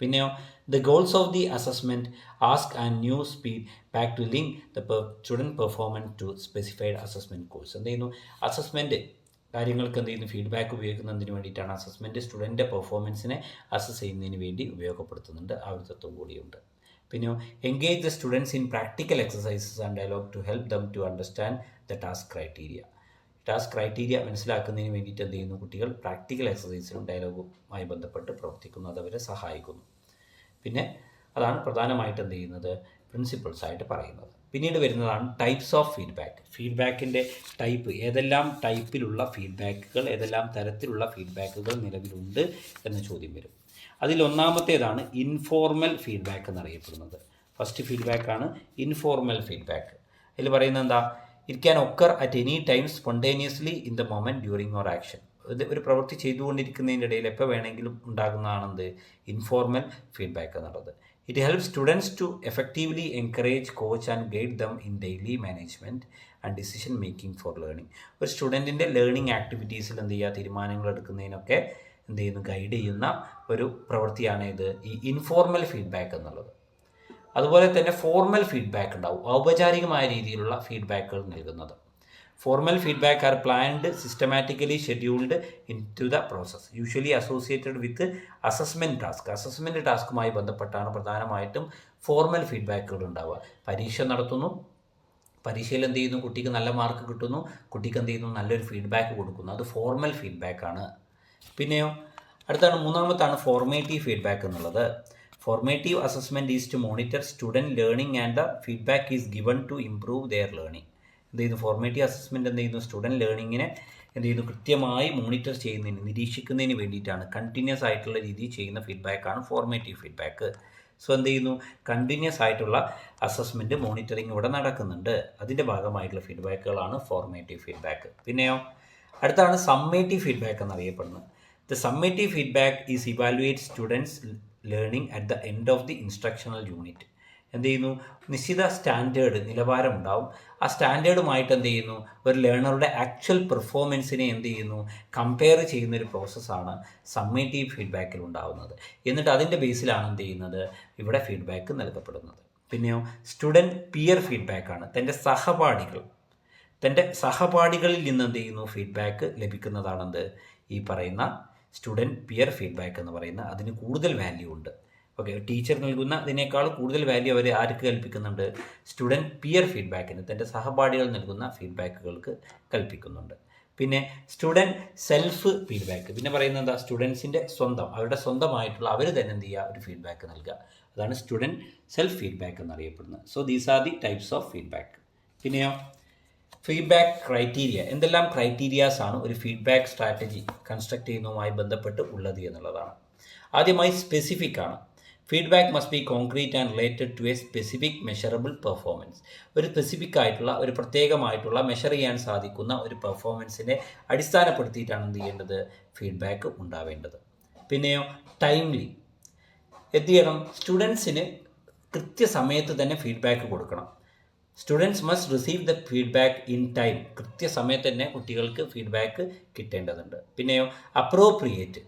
Speaker 1: പിന്നെയോ the goals of the assessment ask and new speed back to link the student performance to specified assessment course. എന്ത് ചെയ്യുന്നു, അസസ്മെൻറ്റ് കാര്യങ്ങൾക്ക് എന്ത് ചെയ്യുന്നു, ഫീഡ്ബാക്ക് ഉപയോഗിക്കുന്നതിന് വേണ്ടിയിട്ടാണ്. അസസ്മെൻറ്റ് സ്റ്റുഡൻറ്റിൻ്റെ പെർഫോമൻസിനെ അസസ് ചെയ്യുന്നതിന് വേണ്ടി ഉപയോഗപ്പെടുത്തുന്നുണ്ട്. ആ ഒരു തത്വം കൂടിയുണ്ട്. പിന്നെ engage the students in practical exercises and dialogue to help them to understand the task criteria മനസ്സിലാക്കുന്നതിന് വേണ്ടിയിട്ട് എന്ത് ചെയ്യുന്നു, കുട്ടികൾ പ്രാക്ടിക്കൽ എക്സസൈസിലും ഡയലോഗുമായി ബന്ധപ്പെട്ട് പ്രവർത്തിക്കുന്നു, അതവരെ സഹായിക്കുന്നു. പിന്നെ അതാണ് പ്രധാനമായിട്ട് എന്ത് ചെയ്യുന്നത്, പ്രിൻസിപ്പിൾസ് ആയിട്ട് പറയുന്നത്. പിന്നീട് വരുന്നതാണ് ടൈപ്സ് ഓഫ് ഫീഡ്ബാക്ക്. ഫീഡ്ബാക്കിൻ്റെ ടൈപ്പ്, ഏതെല്ലാം ടൈപ്പിലുള്ള ഫീഡ്ബാക്കുകൾ, ഏതെല്ലാം തരത്തിലുള്ള ഫീഡ്ബാക്കുകൾ നിലവിലുണ്ട് എന്ന ചോദ്യം വരും. അതിലൊന്നാമത്തേതാണ് ഇൻഫോർമൽ ഫീഡ്ബാക്ക് എന്നറിയപ്പെടുന്നത്. ഫസ്റ്റ് ഫീഡ്ബാക്കാണ് ഇൻഫോർമൽ ഫീഡ്ബാക്ക്. അതിൽ പറയുന്നത് എന്താ, it can occur at any time spontaneously in the moment during or action. ഇത് ഒരു പ്രവൃത്തി ചെയ്തുകൊണ്ടിരിക്കുന്നതിൻ്റെ ഇടയിൽ എപ്പോൾ വേണമെങ്കിലും ഉണ്ടാകുന്നതാണെന്ത്, ഇൻഫോർമൽ ഫീഡ്ബാക്ക് എന്നുള്ളത്. It helps students to effectively encourage, coach and guide them in daily management and decision making for learning. ഒരു സ്റ്റുഡൻറ്റിൻ്റെ ലേണിംഗ് ആക്ടിവിറ്റീസിൽ എന്ത് ചെയ്യുക, തീരുമാനങ്ങൾ എടുക്കുന്നതിനൊക്കെ എന്ത് ചെയ്യുന്നു, ഗൈഡ് ചെയ്യുന്ന ഒരു പ്രവൃത്തിയാണ് ഇത്, ഈ ഇൻഫോർമൽ ഫീഡ്ബാക്ക് എന്നുള്ളത്. അതുപോലെ തന്നെ ഫോർമൽ ഫീഡ്ബാക്ക് ഉണ്ടാവും, ഔപചാരികമായ രീതിയിലുള്ള ഫീഡ്ബാക്കുകൾ നൽകുന്നത്. Formal feedback are planned, systematically scheduled in to the process, usually associated with assessment task. Assessment ടാസ്കുമായി ബന്ധപ്പെട്ടാണ് പ്രധാനമായിട്ടും ഫോർമൽ ഫീഡ്ബാക്കുകൾ ഉണ്ടാവുക. പരീക്ഷ നടത്തുന്നു, പരീക്ഷയിൽ എന്ത് ചെയ്യുന്നു, കുട്ടിക്ക് നല്ല മാർക്ക് കിട്ടുന്നു, കുട്ടിക്ക് എന്ത് ചെയ്യുന്നു, നല്ലൊരു ഫീഡ്ബാക്ക് കൊടുക്കുന്നു, അത് ഫോർമൽ ഫീഡ്ബാക്കാണ്. പിന്നെയോ അടുത്താണ് മൂന്നാമത്താണ് ഫോർമേറ്റീവ് ഫീഡ്ബാക്ക് എന്നുള്ളത്. Formative assessment is to monitor student learning and the feedback is given to improve their learning. എന്ത് ചെയ്യുന്നു? ഫോർമേറ്റീവ് അസസ്മെൻറ്റ് എന്ത് ചെയ്യുന്നു? സ്റ്റുഡൻറ്റ് ലേണിങ്ങിനെ എന്ത് ചെയ്യുന്നു? കൃത്യമായി മോണിറ്റർ ചെയ്യുന്നതിന്, നിരീക്ഷിക്കുന്നതിന് വേണ്ടിയിട്ടാണ്. കണ്ടിന്യൂസ് ആയിട്ടുള്ള രീതിയിൽ ചെയ്യുന്ന ഫീഡ്ബാക്കാണ് ഫോർമേറ്റീവ് ഫീഡ്ബാക്ക്. സോ എന്ത് ചെയ്യുന്നു? കണ്ടിന്യൂസ് ആയിട്ടുള്ള അസസ്മെൻറ്റ് മോണിറ്ററിങ് ഇവിടെ നടക്കുന്നുണ്ട്. അതിൻ്റെ ഭാഗമായിട്ടുള്ള ഫീഡ്ബാക്കുകളാണ് ഫോർമേറ്റീവ് ഫീഡ്ബാക്ക്. പിന്നെയോ അടുത്താണ് സമ്മേറ്റീവ് ഫീഡ്ബാക്ക് എന്നറിയപ്പെടുന്നത്. The summative feedback is evaluate students learning at the end of the instructional unit. എന്ത് ചെയ്യുന്നു? നിശ്ചിത സ്റ്റാൻഡേർഡ് നിലവാരം ഉണ്ടാവും. ആ സ്റ്റാൻഡേർഡുമായിട്ട് എന്ത് ചെയ്യുന്നു? ഒരു ലേണറുടെ ആക്ച്വൽ പെർഫോമൻസിനെ എന്ത് ചെയ്യുന്നു? കമ്പയർ ചെയ്യുന്നൊരു പ്രോസസ്സാണ് സമ്മേറ്റീവ് ഫീഡ്ബാക്കിൽ ഉണ്ടാകുന്നത്. എന്നിട്ട് അതിൻ്റെ ബേസിലാണ് എന്ത് ചെയ്യുന്നത്? ഇവിടെ ഫീഡ്ബാക്ക് നൽകപ്പെടുന്നത്. പിന്നെയോ സ്റ്റുഡൻറ്റ് പിയർ ഫീഡ്ബാക്കാണ്. തൻ്റെ സഹപാഠികളിൽ നിന്ന് എന്ത് ചെയ്യുന്നു? ഫീഡ്ബാക്ക് ലഭിക്കുന്നതാണെന്ത്? ഈ പറയുന്ന സ്റ്റുഡൻറ്റ് പിയർ ഫീഡ്ബാക്ക് എന്ന് പറയുന്ന അതിന് കൂടുതൽ വാല്യൂ ഉണ്ട്. ഓക്കെ, ടീച്ചർ നൽകുന്ന ഇതിനേക്കാൾ കൂടുതൽ വാല്യൂ അവർ ആർക്ക് കൽപ്പിക്കുന്നുണ്ട്? സ്റ്റുഡൻറ്റ് പിയർ ഫീഡ്ബാക്കിന്, തൻ്റെ സഹപാഠികൾ നൽകുന്ന ഫീഡ്ബാക്കുകൾക്ക് കൽപ്പിക്കുന്നുണ്ട്. പിന്നെ സ്റ്റുഡൻറ്റ് സെൽഫ് ഫീഡ്ബാക്ക്, പിന്നെ പറയുന്നത് എന്താ? സ്റ്റുഡൻസിൻ്റെ സ്വന്തം, അവരുടെ സ്വന്തമായിട്ടുള്ള അവർ തന്നെ എന്ത് ചെയ്യുക? ഒരു ഫീഡ്ബാക്ക് നൽകുക. അതാണ് സ്റ്റുഡൻറ്റ് സെൽഫ് ഫീഡ്ബാക്ക് എന്നറിയപ്പെടുന്നത്. So these are the types of feedback. പിന്നെയോ ഫീഡ്ബാക്ക് ക്രൈറ്റീരിയ. എന്തെല്ലാം ക്രൈറ്റീരിയാസ് ആണ് ഒരു ഫീഡ്ബാക്ക് സ്ട്രാറ്റജി കൺസ്ട്രക്ട് ചെയ്യുന്നതുമായി ബന്ധപ്പെട്ട് ഉള്ളത് എന്നുള്ളതാണ്. ആദ്യമായി സ്പെസിഫിക് ആണ്. Feedback must be concrete and related to a specific measurable performance. ഒരു സ്പെസിഫിക് ആയിട്ടുള്ള, ഒരു പ്രത്യേകമായിട്ടുള്ള മെഷർ ചെയ്യാൻ സാധിക്കുന്ന ഒരു പെർഫോമൻസിനെ അടിസ്ഥാനപ്പെടുത്തിയിട്ടാണ് എന്ത് ചെയ്യേണ്ടത്? ഫീഡ്ബാക്ക് ഉണ്ടാവേണ്ടത്. പിന്നെയോ ടൈംലി. എന്ത് ചെയ്യണം? സ്റ്റുഡൻസിന് കൃത്യസമയത്ത് തന്നെ ഫീഡ്ബാക്ക് കൊടുക്കണം. Students must receive the feedback in time. കൃത്യസമയത്ത് തന്നെ കുട്ടികൾക്ക് ഫീഡ്ബാക്ക് കിട്ടേണ്ടതുണ്ട്. പിന്നെയോ അപ്രോപ്രിയേറ്റ്.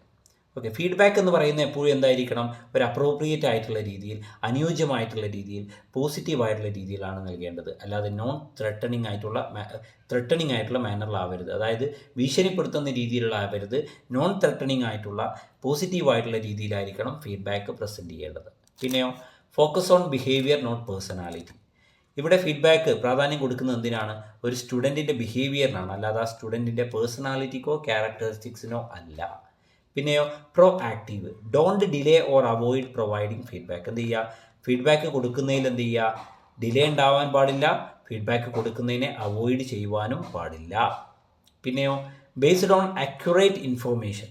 Speaker 1: ഓക്കെ, ഫീഡ്ബാക്ക് എന്ന് പറയുന്നത് എപ്പോഴും എന്തായിരിക്കണം? ഒരു അപ്രോപ്രിയേറ്റ് ആയിട്ടുള്ള രീതിയിൽ, അനുയോജ്യമായിട്ടുള്ള രീതിയിൽ, പോസിറ്റീവായിട്ടുള്ള രീതിയിലാണ് നൽകേണ്ടത്. അല്ലാതെ നോൺ ത്രെട്ടണിങ് ആയിട്ടുള്ള മാനറിലാവരുത്. അതായത് ഭീഷണിപ്പെടുത്തുന്ന രീതിയിലാവരുത്. നോൺ ത്രെട്ടണിങ് ആയിട്ടുള്ള പോസിറ്റീവായിട്ടുള്ള രീതിയിലായിരിക്കണം ഫീഡ്ബാക്ക് പ്രസൻറ്റ് ചെയ്യേണ്ടത്. പിന്നെയോ focus on behaviour not personality. ഇവിടെ ഫീഡ്ബാക്ക് പ്രാധാന്യം കൊടുക്കുന്നത് എന്തിനാണ്? ഒരു സ്റ്റുഡൻറ്റിൻ്റെ ബിഹേവിയറിനാണ്, അല്ലാതെ ആ സ്റ്റുഡൻറ്റിൻ്റെ പേഴ്സണാലിറ്റിക്കോ ക്യാരക്ടറിസ്റ്റിക്സിനോ അല്ല. പിന്നെയോ pro active. Don't delay or avoid providing feedback. എന്ത് ചെയ്യുക? ഫീഡ്ബാക്ക് കൊടുക്കുന്നതിൽ എന്ത് ചെയ്യുക? ഡിലേ ഉണ്ടാവാൻ പാടില്ല. ഫീഡ്ബാക്ക് കൊടുക്കുന്നതിനെ അവോയ്ഡ് ചെയ്യുവാനും പാടില്ല. പിന്നെയോ based on accurate information.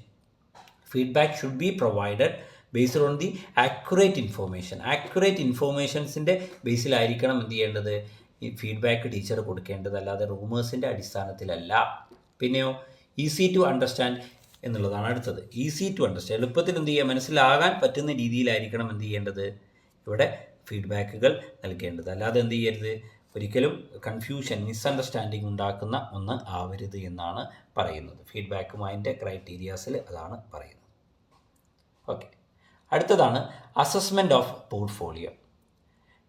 Speaker 1: Feedback should be provided based on the accurate information. Accurate ഇൻഫോർമേഷൻസിൻ്റെ ബേസിലായിരിക്കണം എന്ത് ചെയ്യേണ്ടത്? ഈ ഫീഡ്ബാക്ക് ടീച്ചർ കൊടുക്കേണ്ടത്, അല്ലാതെ റൂമേഴ്സിൻ്റെ അടിസ്ഥാനത്തിലല്ല. പിന്നെയോ ഈസി ടു അണ്ടർസ്റ്റാൻഡ് എന്നുള്ളതാണ് അടുത്തത്. ഈസി ടു അണ്ടർസ്റ്റാൻഡ്, എളുപ്പത്തിൽ എന്ത് ചെയ്യുക? മനസ്സിലാകാൻ പറ്റുന്ന രീതിയിലായിരിക്കണം എന്ത് ചെയ്യേണ്ടത്? ഇവിടെ ഫീഡ്ബാക്കുകൾ നൽകേണ്ടത്. അല്ലാതെ എന്ത് ചെയ്യരുത്? ഒരിക്കലും കൺഫ്യൂഷൻ, മിസ്അണ്ടർസ്റ്റാൻഡിങ് ഉണ്ടാക്കുന്ന ഒന്ന് ആവരുത് എന്നാണ് പറയുന്നത്. ഫീഡ്ബാക്കുമായിൻ്റെ ക്രൈറ്റീരിയാസിൽ അതാണ് പറയുന്നത്. ഓക്കെ, അടുത്തതാണ് assessment of portfolio.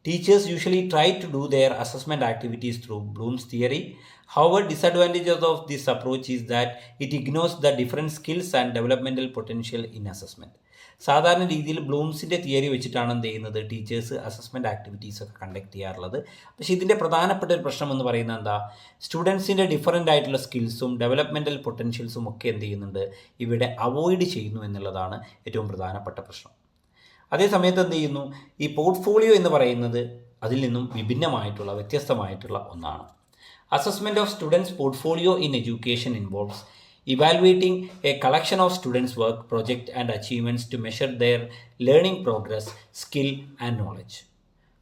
Speaker 1: Teachers usually try to do their assessment activities through Bloom's theory. However, disadvantages of this approach is that it ignores the different skills and developmental potential in assessment. സാധാരണ രീതിയിൽ ബ്ലൂംസിൻ്റെ തിയറി വെച്ചിട്ടാണ് എന്ത് ചെയ്യുന്നത്? ടീച്ചേഴ്സ് അസസ്മെൻറ്റ് ആക്ടിവിറ്റീസ് ഒക്കെ കണ്ടക്ട് ചെയ്യാറുള്ളത്. പക്ഷേ ഇതിൻ്റെ പ്രധാനപ്പെട്ട ഒരു പ്രശ്നം എന്ന് പറയുന്നത് എന്താ? സ്റ്റുഡൻസിൻ്റെ ഡിഫറൻ്റ് ആയിട്ടുള്ള സ്കിൽസും ഡെവലപ്മെൻറ്റൽ പൊട്ടൻഷ്യൽസും ഒക്കെ എന്ത് ചെയ്യുന്നുണ്ട്? ഇവിടെ അവോയ്ഡ് ചെയ്യുന്നു എന്നുള്ളതാണ് ഏറ്റവും പ്രധാനപ്പെട്ട പ്രശ്നം. അതേസമയത്ത് എന്ത് ചെയ്യുന്നു? ഈ പോർട്ട്ഫോളിയോ എന്ന് പറയുന്നത് അതിൽ നിന്നും വിഭിന്നമായിട്ടുള്ള, വ്യത്യസ്തമായിട്ടുള്ള ഒന്നാണ്. Assessment of students portfolio in education involves evaluating a collection of students' work, project and achievements to measure their learning progress, skill and knowledge.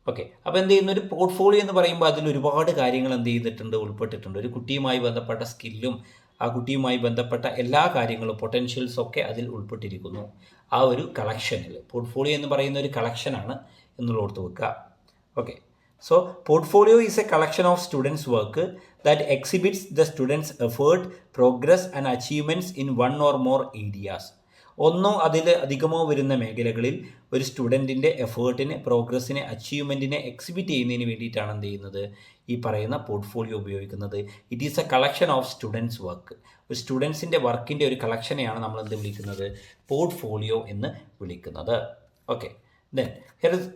Speaker 1: Okay, അപ്പോൾ എന്ത് ചെയ്യുന്നു? ഒരു പോർട്ട്ഫോളിയോ എന്ന് പറയുമ്പോൾ അതിൽ ഒരുപാട് കാര്യങ്ങൾ എന്ത് ചെയ്തിട്ടുണ്ട്? ഉൾപ്പെട്ടിട്ടുണ്ട്. ഒരു കുട്ടിയുമായി ബന്ധപ്പെട്ട സ്കില്ലും ആ കുട്ടിയുമായി ബന്ധപ്പെട്ട എല്ലാ കാര്യങ്ങളും, പൊട്ടൻഷ്യൽസും ഒക്കെ അതിൽ ഉൾപ്പെട്ടിരിക്കുന്നു. ആ ഒരു കളക്ഷനിൽ പോർട്ട്ഫോളിയോ എന്ന് പറയുന്ന ഒരു കളക്ഷനാണ് എന്നുള്ള ഓർത്ത് വെക്കുക. Okay, so portfolio is a collection of students' work that exhibits the students' effort, progress and achievements in one or more areas. ഒന്നോ അതിൽ അധികമോ വരുന്ന മേഖലകളിൽ ഒരു സ്റ്റുഡൻറ്റിൻ്റെ എഫേർട്ടിനെ, പ്രോഗ്രസ്സിനെ, അച്ചീവ്മെൻറ്റിനെ എക്സിബിറ്റ് ചെയ്യുന്നതിന് വേണ്ടിയിട്ടാണ് എന്ത് ചെയ്യുന്നത്? ഈ പറയുന്ന പോർട്ട്ഫോളിയോ ഉപയോഗിക്കുന്നത്. It is A collection of students work. ഒരു സ്റ്റുഡൻസിൻ്റെ വർക്കിൻ്റെ ഒരു കളക്ഷനെയാണ് നമ്മൾ എന്ത് വിളിക്കുന്നത്? പോർട്ട്ഫോളിയോ എന്ന് വിളിക്കുന്നത്. Okay, then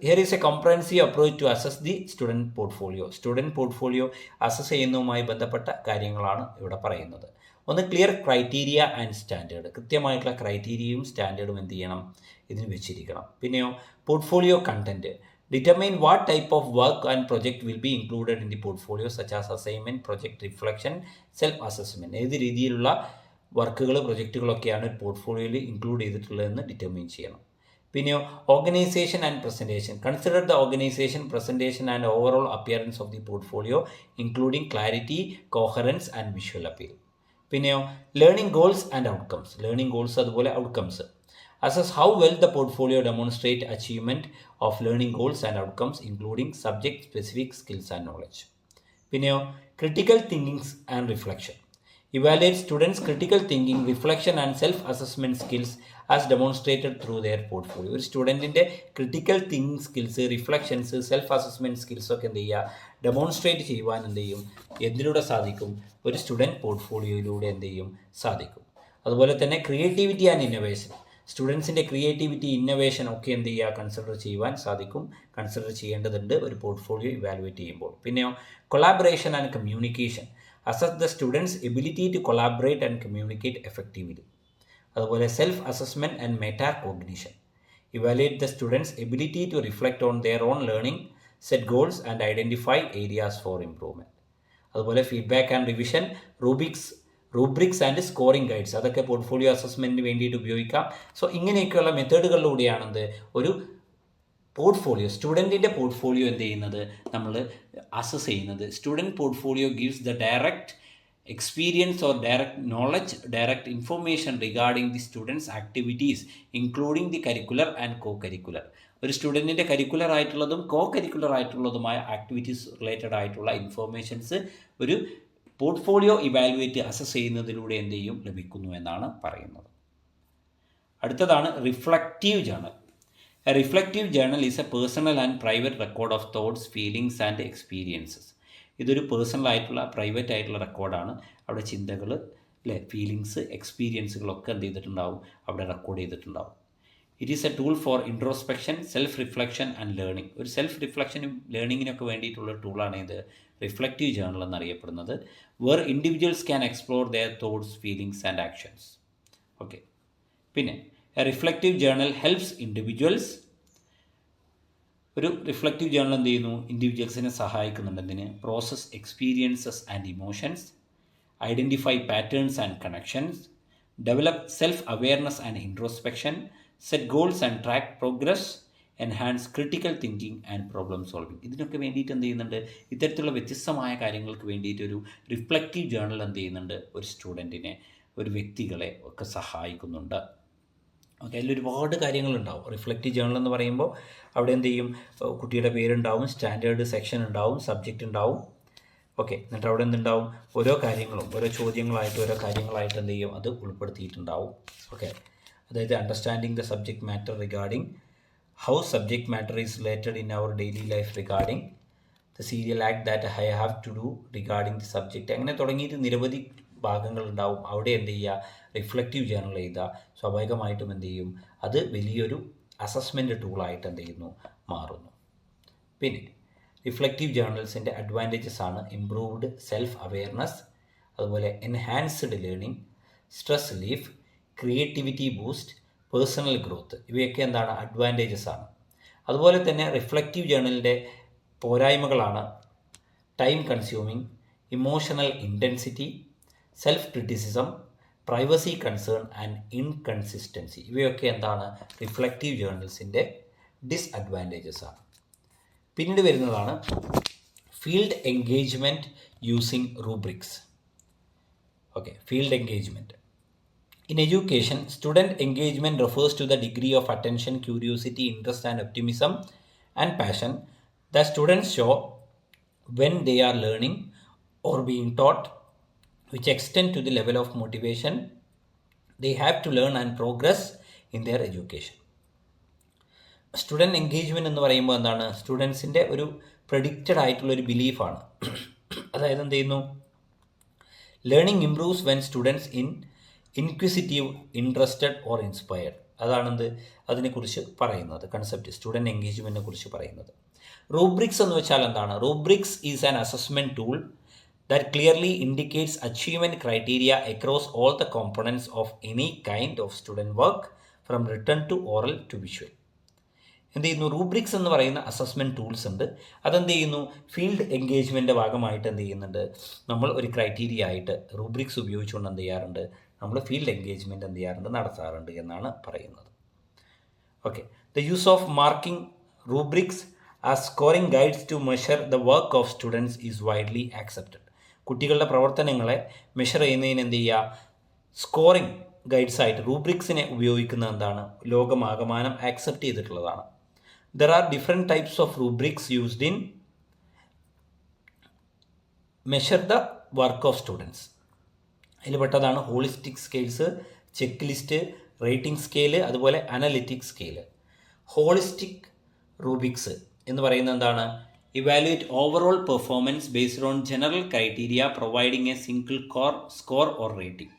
Speaker 1: here is a comprehensive approach to assess the student portfolio. Student portfolio assess ചെയ്യുന്നതുമായി ബന്ധപ്പെട്ട കാര്യങ്ങളാണ് ഇവിടെ പറയുന്നത്. ഒന്ന് ക്ലിയർ ക്രൈറ്റീരിയ ആൻഡ് സ്റ്റാൻഡേർഡ്, കൃത്യമായിട്ടുള്ള ക്രൈറ്റീരിയയും സ്റ്റാൻഡേർഡും എന്ത് ചെയ്യണം, ഇതിന് വെച്ചിരിക്കണം. പിന്നെയോ portfolio content, determine what type of work and project will be included in the portfolio such as assignment, project, reflection, self assessment. ഏത് രീതിയിലുള്ള വർക്കുകൾ പ്രൊജക്റ്റുകളൊക്കെയാണ് പോർട്ട്ഫോളിയോയിൽ ഇൻക്ലൂഡ് ചെയ്തിട്ടുള്ളതെന്ന് ഡിറ്റർമൈൻ ചെയ്യണം. പിന്നെയോ organisation and presentation, consider the organisation, presentation and overall appearance of the portfolio including clarity, coherence and visual appeal. പിന്നെയോ learning goals and outcomes, learning goals അതുപോലെ outcomes. Assess how well the portfolio demonstrate achievement of learning goals and outcomes including subject specific skills and knowledge. പിന്നെയോ critical thinkings and reflection, evaluate students' critical thinking, reflection and self-assessment skills as demonstrated through their portfolio. ഒരു സ്റ്റുഡൻറ്റിൻ്റെ critical thinking skills, reflections, self assessment സ്കിൽസൊക്കെ എന്ത് ചെയ്യുക, ഡെമോൺസ്ട്രേറ്റ് ചെയ്യുവാൻ എന്ത് ചെയ്യും, എന്തിലൂടെ സാധിക്കും, ഒരു സ്റ്റുഡൻറ്റ് പോർട്ട്ഫോളിയോയിലൂടെ എന്ത് ചെയ്യും, സാധിക്കും. അതുപോലെ തന്നെ ക്രിയേറ്റിവിറ്റി ആൻഡ് ഇന്നോവേഷൻ, സ്റ്റുഡൻസിൻ്റെ ക്രിയേറ്റിവിറ്റി, ഇന്നോവേഷൻ ഒക്കെ എന്ത് ചെയ്യുക, കൺസിഡർ ചെയ്യുവാൻ സാധിക്കും, കൺസിഡർ ചെയ്യേണ്ടതുണ്ട് ഒരു പോർട്ട്ഫോളിയോ ഇവാലുവേറ്റ് ചെയ്യുമ്പോൾ. പിന്നെയോ collaboration and communication, assess the students' ability to collaborate and communicate effectively. അതുപോലെ self assessment and meta cognition, evaluate the students' ability to reflect on their own learning, set goals and identify areas for improvement. അതുപോലെ feedback and revision, rubrics and scoring guides, അതൊക്കെ പോർട്ട്ഫോളിയോ അസസ്മെൻറ്റിന് വേണ്ടിയിട്ട് ഉപയോഗിക്കാം. സോ ഇങ്ങനെയൊക്കെയുള്ള മെത്തേഡുകളിലൂടെയാണെന്ത് ഒരു പോർട്ട്ഫോളിയോ, സ്റ്റുഡൻറ്റിൻ്റെ പോർട്ട്ഫോളിയോ എന്ത് ചെയ്യുന്നത്, നമ്മൾ അസസ് ചെയ്യുന്നത്. Student portfolio gives the direct experience or direct knowledge, direct information regarding the students activities including the curricular and co curricular. ഒരു സ്റ്റുഡൻറ്റിൻ്റെ കരിക്കുലർ ആയിട്ടുള്ളതും കോ കരിക്കുലർ ആയിട്ടുള്ളതുമായ ആക്ടിവിറ്റീസ് റിലേറ്റഡ് ആയിട്ടുള്ള ഇൻഫർമേഷൻസ് ഒരു പോർട്ട്ഫോളിയോ ഇവാലുവേറ്റ് അസസ് ചെയ്യുന്നതിലൂടെ എന്ത് ചെയ്യും, ലഭിക്കുന്നു എന്നാണ് പറയുന്നത്. അടുത്തതാണ് reflective journal. A reflective journal is a personal and private record of thoughts, feelings and experiences. ഇതൊരു പേഴ്സണൽ ആയിട്ടുള്ള പ്രൈവറ്റ് ആയിട്ടുള്ള റെക്കോർഡാണ്. അവിടെ ചിന്തകൾ, അല്ലേ, ഫീലിങ്സ്, എക്സ്പീരിയൻസുകളൊക്കെ എന്ത് ചെയ്തിട്ടുണ്ടാവും, അവിടെ റെക്കോർഡ് ചെയ്തിട്ടുണ്ടാവും. It is a tool for introspection, self reflection and learning. ഒരു സെൽഫ് റിഫ്ലക്ഷനും ലേണിങ്ങിനൊക്കെ വേണ്ടിയിട്ടുള്ള ടൂളാണ് ഇത് റിഫ്ലക്റ്റീവ് ജേണൽ എന്നറിയപ്പെടുന്നത്. Where individuals can explore their thoughts, feelings and actions. Okay. പിന്നെ a reflective journal helps individuals. ഒരു റിഫ്ലക്റ്റീവ് ജേണൽ എന്ത് ചെയ്യുന്നു, ഇൻഡിവിജ്വൽസിനെ സഹായിക്കുന്നുണ്ട്. എന്തിന്, process experiences and emotions, identify patterns and connections, develop self awareness and introspection, set goals and track progress, enhance critical thinking and problem solving. ഇതിനൊക്കെ വേണ്ടിയിട്ട് എന്ത് ചെയ്യുന്നുണ്ട്, ഇത്തരത്തിലുള്ള വ്യത്യസ്തമായ കാര്യങ്ങൾക്ക് വേണ്ടിയിട്ട് ഒരു റിഫ്ലക്റ്റീവ് ജേണൽ എന്ത് ചെയ്യുന്നുണ്ട്, ഒരു സ്റ്റുഡൻറ്റിനെ, ഒരു വ്യക്തികളെ ഒക്കെ സഹായിക്കുന്നുണ്ട്. ഓക്കെ. അതിൽ ഒരുപാട് കാര്യങ്ങളുണ്ടാവും. റിഫ്ലക്റ്റീവ് ജേണൽ എന്ന് പറയുമ്പോൾ അവിടെ എന്ത് ചെയ്യും, കുട്ടിയുടെ പേരുണ്ടാവും, സ്റ്റാൻഡേർഡ് സെക്ഷൻ ഉണ്ടാവും, സബ്ജക്റ്റ് ഉണ്ടാവും. ഓക്കെ. എന്നിട്ട് അവിടെ എന്തുണ്ടാവും, ഓരോ കാര്യങ്ങളും ഓരോ ചോദ്യങ്ങളായിട്ട് ഓരോ കാര്യങ്ങളായിട്ട് എന്ത് ചെയ്യും, അത് ഉൾപ്പെടുത്തിയിട്ടുണ്ടാവും. ഓക്കെ. അതായത് understanding the subject matter regarding how subject matter is related in our daily life regarding the serial act that I have to do regarding the subject. അങ്ങനെ തുടങ്ങിയിട്ട് നിരവധി ഭാഗങ്ങളുണ്ടാവും. അവിടെ എന്ത് ചെയ്യുക, റിഫ്ലക്റ്റീവ് ജേണൽ എഴുതുക. സ്വാഭാവികമായിട്ടും എന്ത് ചെയ്യും, അത് വലിയൊരു അസസ്മെൻറ്റ് ടൂളായിട്ട് എന്ത് ചെയ്യുന്നു, മാറുന്നു. പിന്നെ റിഫ്ലക്റ്റീവ് ജേണൽസിൻ്റെ അഡ്വാൻറ്റേജസ് ആണ് ഇംപ്രൂവ്ഡ് സെൽഫ് അവെയർനെസ്, അതുപോലെ enhanced learning, stress relief, creativity boost, personal growth. ഇവയൊക്കെ എന്താണ്, അഡ്വാൻറ്റേജസ് ആണ്. അതുപോലെ തന്നെ റിഫ്ലക്റ്റീവ് ജേണലിൻ്റെ പോരായ്മകളാണ് time consuming, emotional intensity, self criticism, privacy concern and inconsistency. ഇവയൊക്കെ എന്താണ്, റിഫ്ലക്റ്റീവ് ജേണൽസിൻ്റെ ഡിസ്അഡ്വാൻറ്റേജസ് ആണ്. പിന്നീട് വരുന്നതാണ് field engagement using rubrics. Okay. Field engagement in education, student engagement refers to the degree of attention, curiosity, interest and optimism and passion that students show when they are learning or being taught, which extend to the level of motivation they have to learn and progress in their education. Student engagement എന്ന് പറയുമ്പോൾ എന്താണ്, സ്റ്റുഡൻസിൻ്റെ ഒരു പ്രഡിക്റ്റഡ് ആയിട്ടുള്ളൊരു ബിലീഫാണ്. അതായത് എന്ത് ചെയ്യുന്നു, learning improves when students inquisitive, interested or inspired. അതാണെന്ത്, അതിനെക്കുറിച്ച് പറയുന്നത്, കൺസെപ്റ്റ് സ്റ്റുഡൻറ്റ് എൻഗേജ്മെൻറ്റിനെ കുറിച്ച് പറയുന്നത്. റൂബ്രിക്സ് എന്ന് വെച്ചാൽ എന്താണ്, rubrics is an assessment tool that clearly indicates achievement criteria across all the components of any kind of student work from written to oral to visual. എന്ത് ചെയ്യുന്നു, റൂബ്രിക്സ് എന്ന് പറയുന്ന അസസ്മെൻറ്റ് ടൂൾസ് ഉണ്ട്. അതെന്ത് ചെയ്യുന്നു, ഫീൽഡ് എൻഗേജ്മെൻറ്റിൻ്റെ ഭാഗമായിട്ട് എന്ത് ചെയ്യുന്നുണ്ട്, നമ്മൾ ഒരു ക്രൈറ്റീരിയ ആയിട്ട് റൂബ്രിക്സ് ഉപയോഗിച്ചുകൊണ്ട് എന്ത് ചെയ്യാറുണ്ട്, നമ്മൾ ഫീൽഡ് എൻഗേജ്മെൻറ്റ് എന്ത് ചെയ്യാറുണ്ട്, നടത്താറുണ്ട് എന്നാണ് പറയുന്നത്. Okay, the use of marking rubrics as scoring guides to measure the work of students is widely accepted. കുട്ടികളുടെ പ്രവർത്തനങ്ങളെ മെഷർ ചെയ്യുന്നതിന് എന്ത് ചെയ്യുക, സ്കോറിംഗ് ഗൈഡ്സ് ആയിട്ട് റൂബ്രിക്സിനെ ഉപയോഗിക്കുന്നത് എന്താണ്, ലോകമാകമാനം ആക്സെപ്റ്റ് ചെയ്തിട്ടുള്ളതാണ്. There are different types of rubrics used in measure the work of students. അതിൽ പെട്ടതാണ് holistic scales, check list, rating scale, അതുപോലെ അനലിറ്റിക് സ്കെയില്. ഹോളിസ്റ്റിക് റൂബ്രിക്സ് എന്ന് പറയുന്നത് എന്താണ്, evaluate overall performance based on general criteria providing a single score or rating.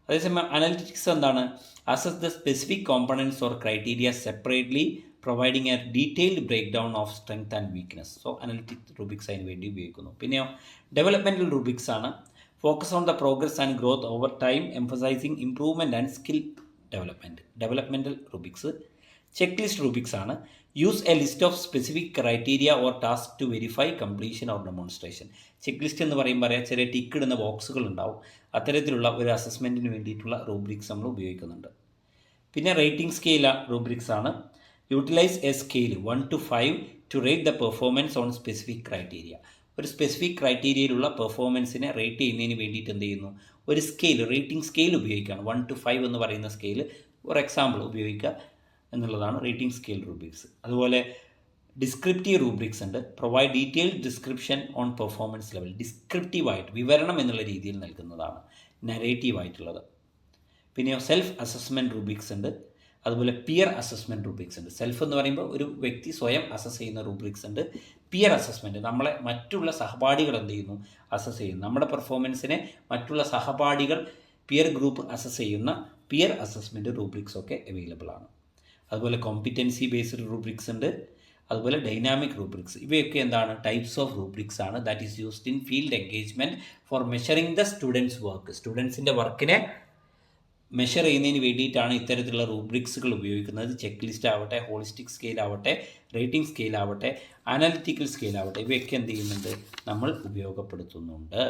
Speaker 1: അതേസമയം അനലിറ്റിക്സ് എന്താണ്, assess the specific components or criteria separately providing a detailed break down of strength and weakness. So analytic rubrics അതിന് വേണ്ടി ഉപയോഗിക്കുന്നു. പിന്നെയോ ഡെവലപ്മെൻറ്റൽ റൂബ്രിക്സ് ആണ്, focus on the progress and growth over time emphasising improvement and skill development. Developmental rubrics. Check list rubrics ആണ്, use a list of specific criteria or task to verify completion or demonstration. Check list എന്ന് പറയുമ്പോൾ അറിയാം, ചെറിയ ടിക്ക് ഇടുന്ന ബോക്സുകൾ ഉണ്ടാവും. അത്തരത്തിലുള്ള ഒരു അസസ്മെൻറ്റിന് വേണ്ടിയിട്ടുള്ള റൂബ്രിക്സ് നമ്മൾ ഉപയോഗിക്കുന്നുണ്ട്. പിന്നെ റേറ്റിംഗ് സ്കെയിൽ റൂബ്രിക്സ് ആണ്, utilise a scale 1 to 5 to rate the performance on specific criteria. ഒരു സ്പെസിഫിക് ക്രൈറ്റീരിയയിലുള്ള പെർഫോമൻസിനെ റേറ്റ് ചെയ്യുന്നതിന് വേണ്ടിയിട്ട് എന്ത് ചെയ്യുന്നു, ഒരു സ്കെയിൽ, റേറ്റിംഗ് സ്കെയിൽ ഉപയോഗിക്കുകയാണ്. 1 to 5 എന്ന് പറയുന്ന സ്കെയിൽ ഫോർ എക്സാമ്പിൾ ഉപയോഗിക്കുക എന്നുള്ളതാണ് റേറ്റിംഗ് സ്കെയിൽ റൂബ്രിക്സ്. അതുപോലെ ഡിസ്ക്രിപ്റ്റീവ് റൂബ്രിക്സ് ഉണ്ട്, provide detailed description on performance level. ഡിസ്ക്രിപ്റ്റീവായിട്ട് വിവരണം എന്നുള്ള രീതിയിൽ നൽകുന്നതാണ്, നരേറ്റീവായിട്ടുള്ളത്. പിന്നെ സെൽഫ് അസസ്മെൻറ്റ് റൂബ്രിക്സ് ഉണ്ട്, അതുപോലെ പിയർ അസസ്മെൻറ്റ് റൂബ്രിക്സ് ഉണ്ട്. സെൽഫ് എന്ന് പറയുമ്പോൾ ഒരു വ്യക്തി സ്വയം അസസ് ചെയ്യുന്ന റൂബ്രിക്സ് ഉണ്ട്. പിയർ അസസ്മെൻറ്റ് നമ്മളെ മറ്റുള്ള സഹപാഠികൾ എന്ത് ചെയ്യുന്നു, അസസ് ചെയ്യുന്നു. നമ്മുടെ പെർഫോമൻസിനെ മറ്റുള്ള സഹപാഠികൾ പിയർ ഗ്രൂപ്പ് അസസ് ചെയ്യുന്ന പിയർ അസസ്മെൻറ്റ് റൂബ്രിക്സ് ഒക്കെ അവൈലബിൾ ആണ്. അതുപോലെ കോമ്പിറ്റൻസി ബേസ്ഡ് റൂബ്രിക്സ് ഉണ്ട്, അതുപോലെ ഡൈനാമിക് റൂബ്രിക്സ്. ഇവയൊക്കെ എന്താണ്, ടൈപ്സ് ഓഫ് റൂബ്രിക്സ് ആണ് that is used in field engagement for measuring the students work. സ്റ്റുഡൻസിൻ്റെ വർക്കിനെ മെഷർ ചെയ്യുന്നതിന് വേണ്ടിയിട്ടാണ് ഇത്തരത്തിലുള്ള റൂബ്രിക്സുകൾ ഉപയോഗിക്കുന്നത്. ചെക്ക് ലിസ്റ്റ് ആവട്ടെ, ഹോളിസ്റ്റിക് സ്കെയിൽ ആവട്ടെ, റേറ്റിംഗ് സ്കെയിൽ ആവട്ടെ, അനലിറ്റിക്കൽ സ്കെയിൽ ആവട്ടെ, ഇവയൊക്കെ എന്ത് ചെയ്യുന്നുണ്ട്, നമ്മൾ ഉപയോഗപ്പെടുത്തുന്നുണ്ട്.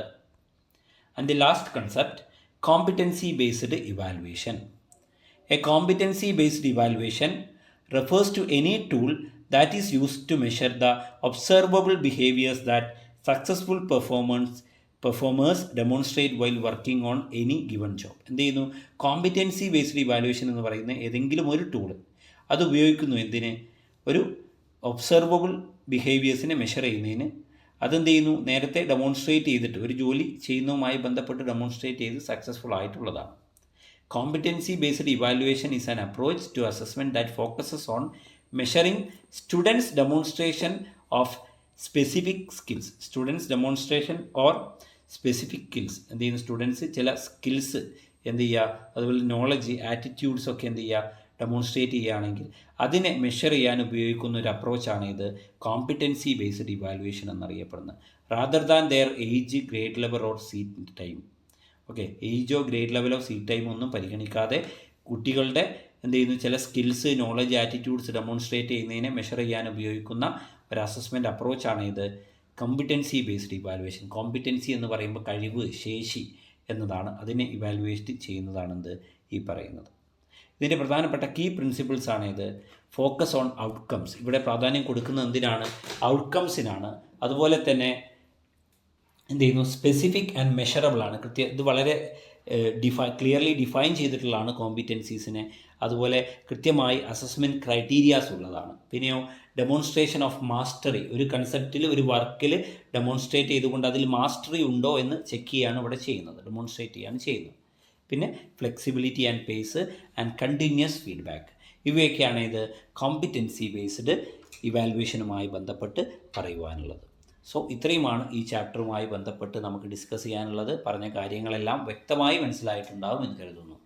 Speaker 1: And the last concept, competency based evaluation. A competency based evaluation refers to any tool that is used to measure the observable behaviors that successful performers demonstrate while working on any given job. എന്ത് ചെയ്യുന്നു, കോമ്പിറ്റൻസി ബേസ്ഡ് ഇവാലുവേഷൻ എന്ന് പറയുന്ന ഏതെങ്കിലും ഒരു ടൂൾ അത് ഉപയോഗിക്കുന്നു എന്തിന്, ഒരു ഒബ്സർവബിൾ ബിഹേവിയേഴ്സിനെ മെഷർ ചെയ്യുന്നതിന്. അതെന്ത് ചെയ്യുന്നു, നേരത്തെ ഡെമോൺസ്ട്രേറ്റ് ചെയ്തിട്ട് ഒരു ജോലി ചെയ്യുന്നതുമായി ബന്ധപ്പെട്ട് ഡെമോൺസ്ട്രേറ്റ് ചെയ്ത് സക്സസ്ഫുൾ ആയിട്ടുള്ളതാണ്. Competency based evaluation is an approach to assessment that focuses on measuring students' demonstration of specific skills. Students' demonstration or specific skills. എന്ത് ചെയ്യുന്നു, സ്റ്റുഡൻസ് ചില സ്കിൽസ് എന്ത് ചെയ്യുക, അതുപോലെ നോളജ്, ആറ്റിറ്റ്യൂഡ്സ് ഒക്കെ എന്ത് ചെയ്യുക, ഡെമോൺസ്ട്രേറ്റ് ചെയ്യുകയാണെങ്കിൽ അതിനെ മെഷർ ചെയ്യാൻ ഉപയോഗിക്കുന്ന ഒരു അപ്രോച്ചാണ് ഇത് കോമ്പിറ്റൻസി ബേസ്ഡ് ഇവാലുവേഷൻ എന്നറിയപ്പെടുന്നത്. Rather than their age, grade level or seat time. Okay, ഏജോ ഗ്രേഡ് ലെവലോ സീറ്റ് ടൈമോ ഒന്നും പരിഗണിക്കാതെ കുട്ടികളുടെ എന്ത് ചെയ്യുന്നു, ചില സ്കിൽസ്, നോളജ്, ആറ്റിറ്റ്യൂഡ്സ് ഡെമോൺസ്ട്രേറ്റ് ചെയ്യുന്നതിനെ മെഷർ ചെയ്യാൻ ഉപയോഗിക്കുന്ന ഒരു അസസ്മെൻറ്റ് അപ്രോച്ചാണ് ഇത് കോമ്പിറ്റൻസി ബേസ്ഡ് ഇവാലുവേഷൻ. കോമ്പിറ്റൻസി എന്ന് പറയുമ്പോൾ കഴിവ്, ശേഷി എന്നതാണ്. അതിനെ ഇവാലുവേറ്റ് ചെയ്യുന്നതാണെന്ത് ഈ പറയുന്നത്. ഇതിൻ്റെ പ്രധാനപ്പെട്ട കീ പ്രിൻസിപ്പിൾസ് ആണ് ഇത്. Focus on outcomes. ഇവിടെ പ്രാധാന്യം കൊടുക്കുന്നത് എന്തിനാണ്, ഔട്ട്കംസിനാണ്. അതുപോലെ തന്നെ എന്ത് ചെയ്യുന്നു, സ്പെസിഫിക് ആൻഡ് മെഷറബിൾ ആണ്. ഇത് വളരെ ക്ലിയർലി ഡിഫൈൻ ചെയ്തിട്ടുള്ളതാണ് കോമ്പിറ്റൻസീസിനെ. അതുപോലെ കൃത്യമായി അസസ്മെൻറ്റ് ക്രൈറ്റീരിയാസ് ഉള്ളതാണ്. പിന്നെയോ ഡെമോൺസ്ട്രേഷൻ ഓഫ് മാസ്റ്ററി. ഒരു കൺസെപ്റ്റിൽ, ഒരു വർക്കിൽ ഡെമോൺസ്ട്രേറ്റ് ചെയ്തുകൊണ്ട് അതിൽ മാസ്റ്ററി ഉണ്ടോ എന്ന് ചെക്ക് ചെയ്യുകയാണ് ഇവിടെ ചെയ്യുന്നത്, ഡെമോൺസ്ട്രേറ്റ് ചെയ്യുകയാണ് ചെയ്യുന്നത്. പിന്നെ flexibility and pace and continuous feedback. ഇവയൊക്കെയാണ് ഇത് കോമ്പിറ്റൻസി ബേസ്ഡ് ഇവാലുവേഷനുമായി ബന്ധപ്പെട്ട് പറയുവാനുള്ളത്. സോ ഇത്രയുമാണ് ഈ ചാപ്റ്ററുമായി ബന്ധപ്പെട്ട് നമുക്ക് ഡിസ്കസ് ചെയ്യാനുള്ളത്. പറഞ്ഞ കാര്യങ്ങളെല്ലാം വ്യക്തമായി മനസ്സിലായിട്ടുണ്ടാകും എന്ന് കരുതുന്നു.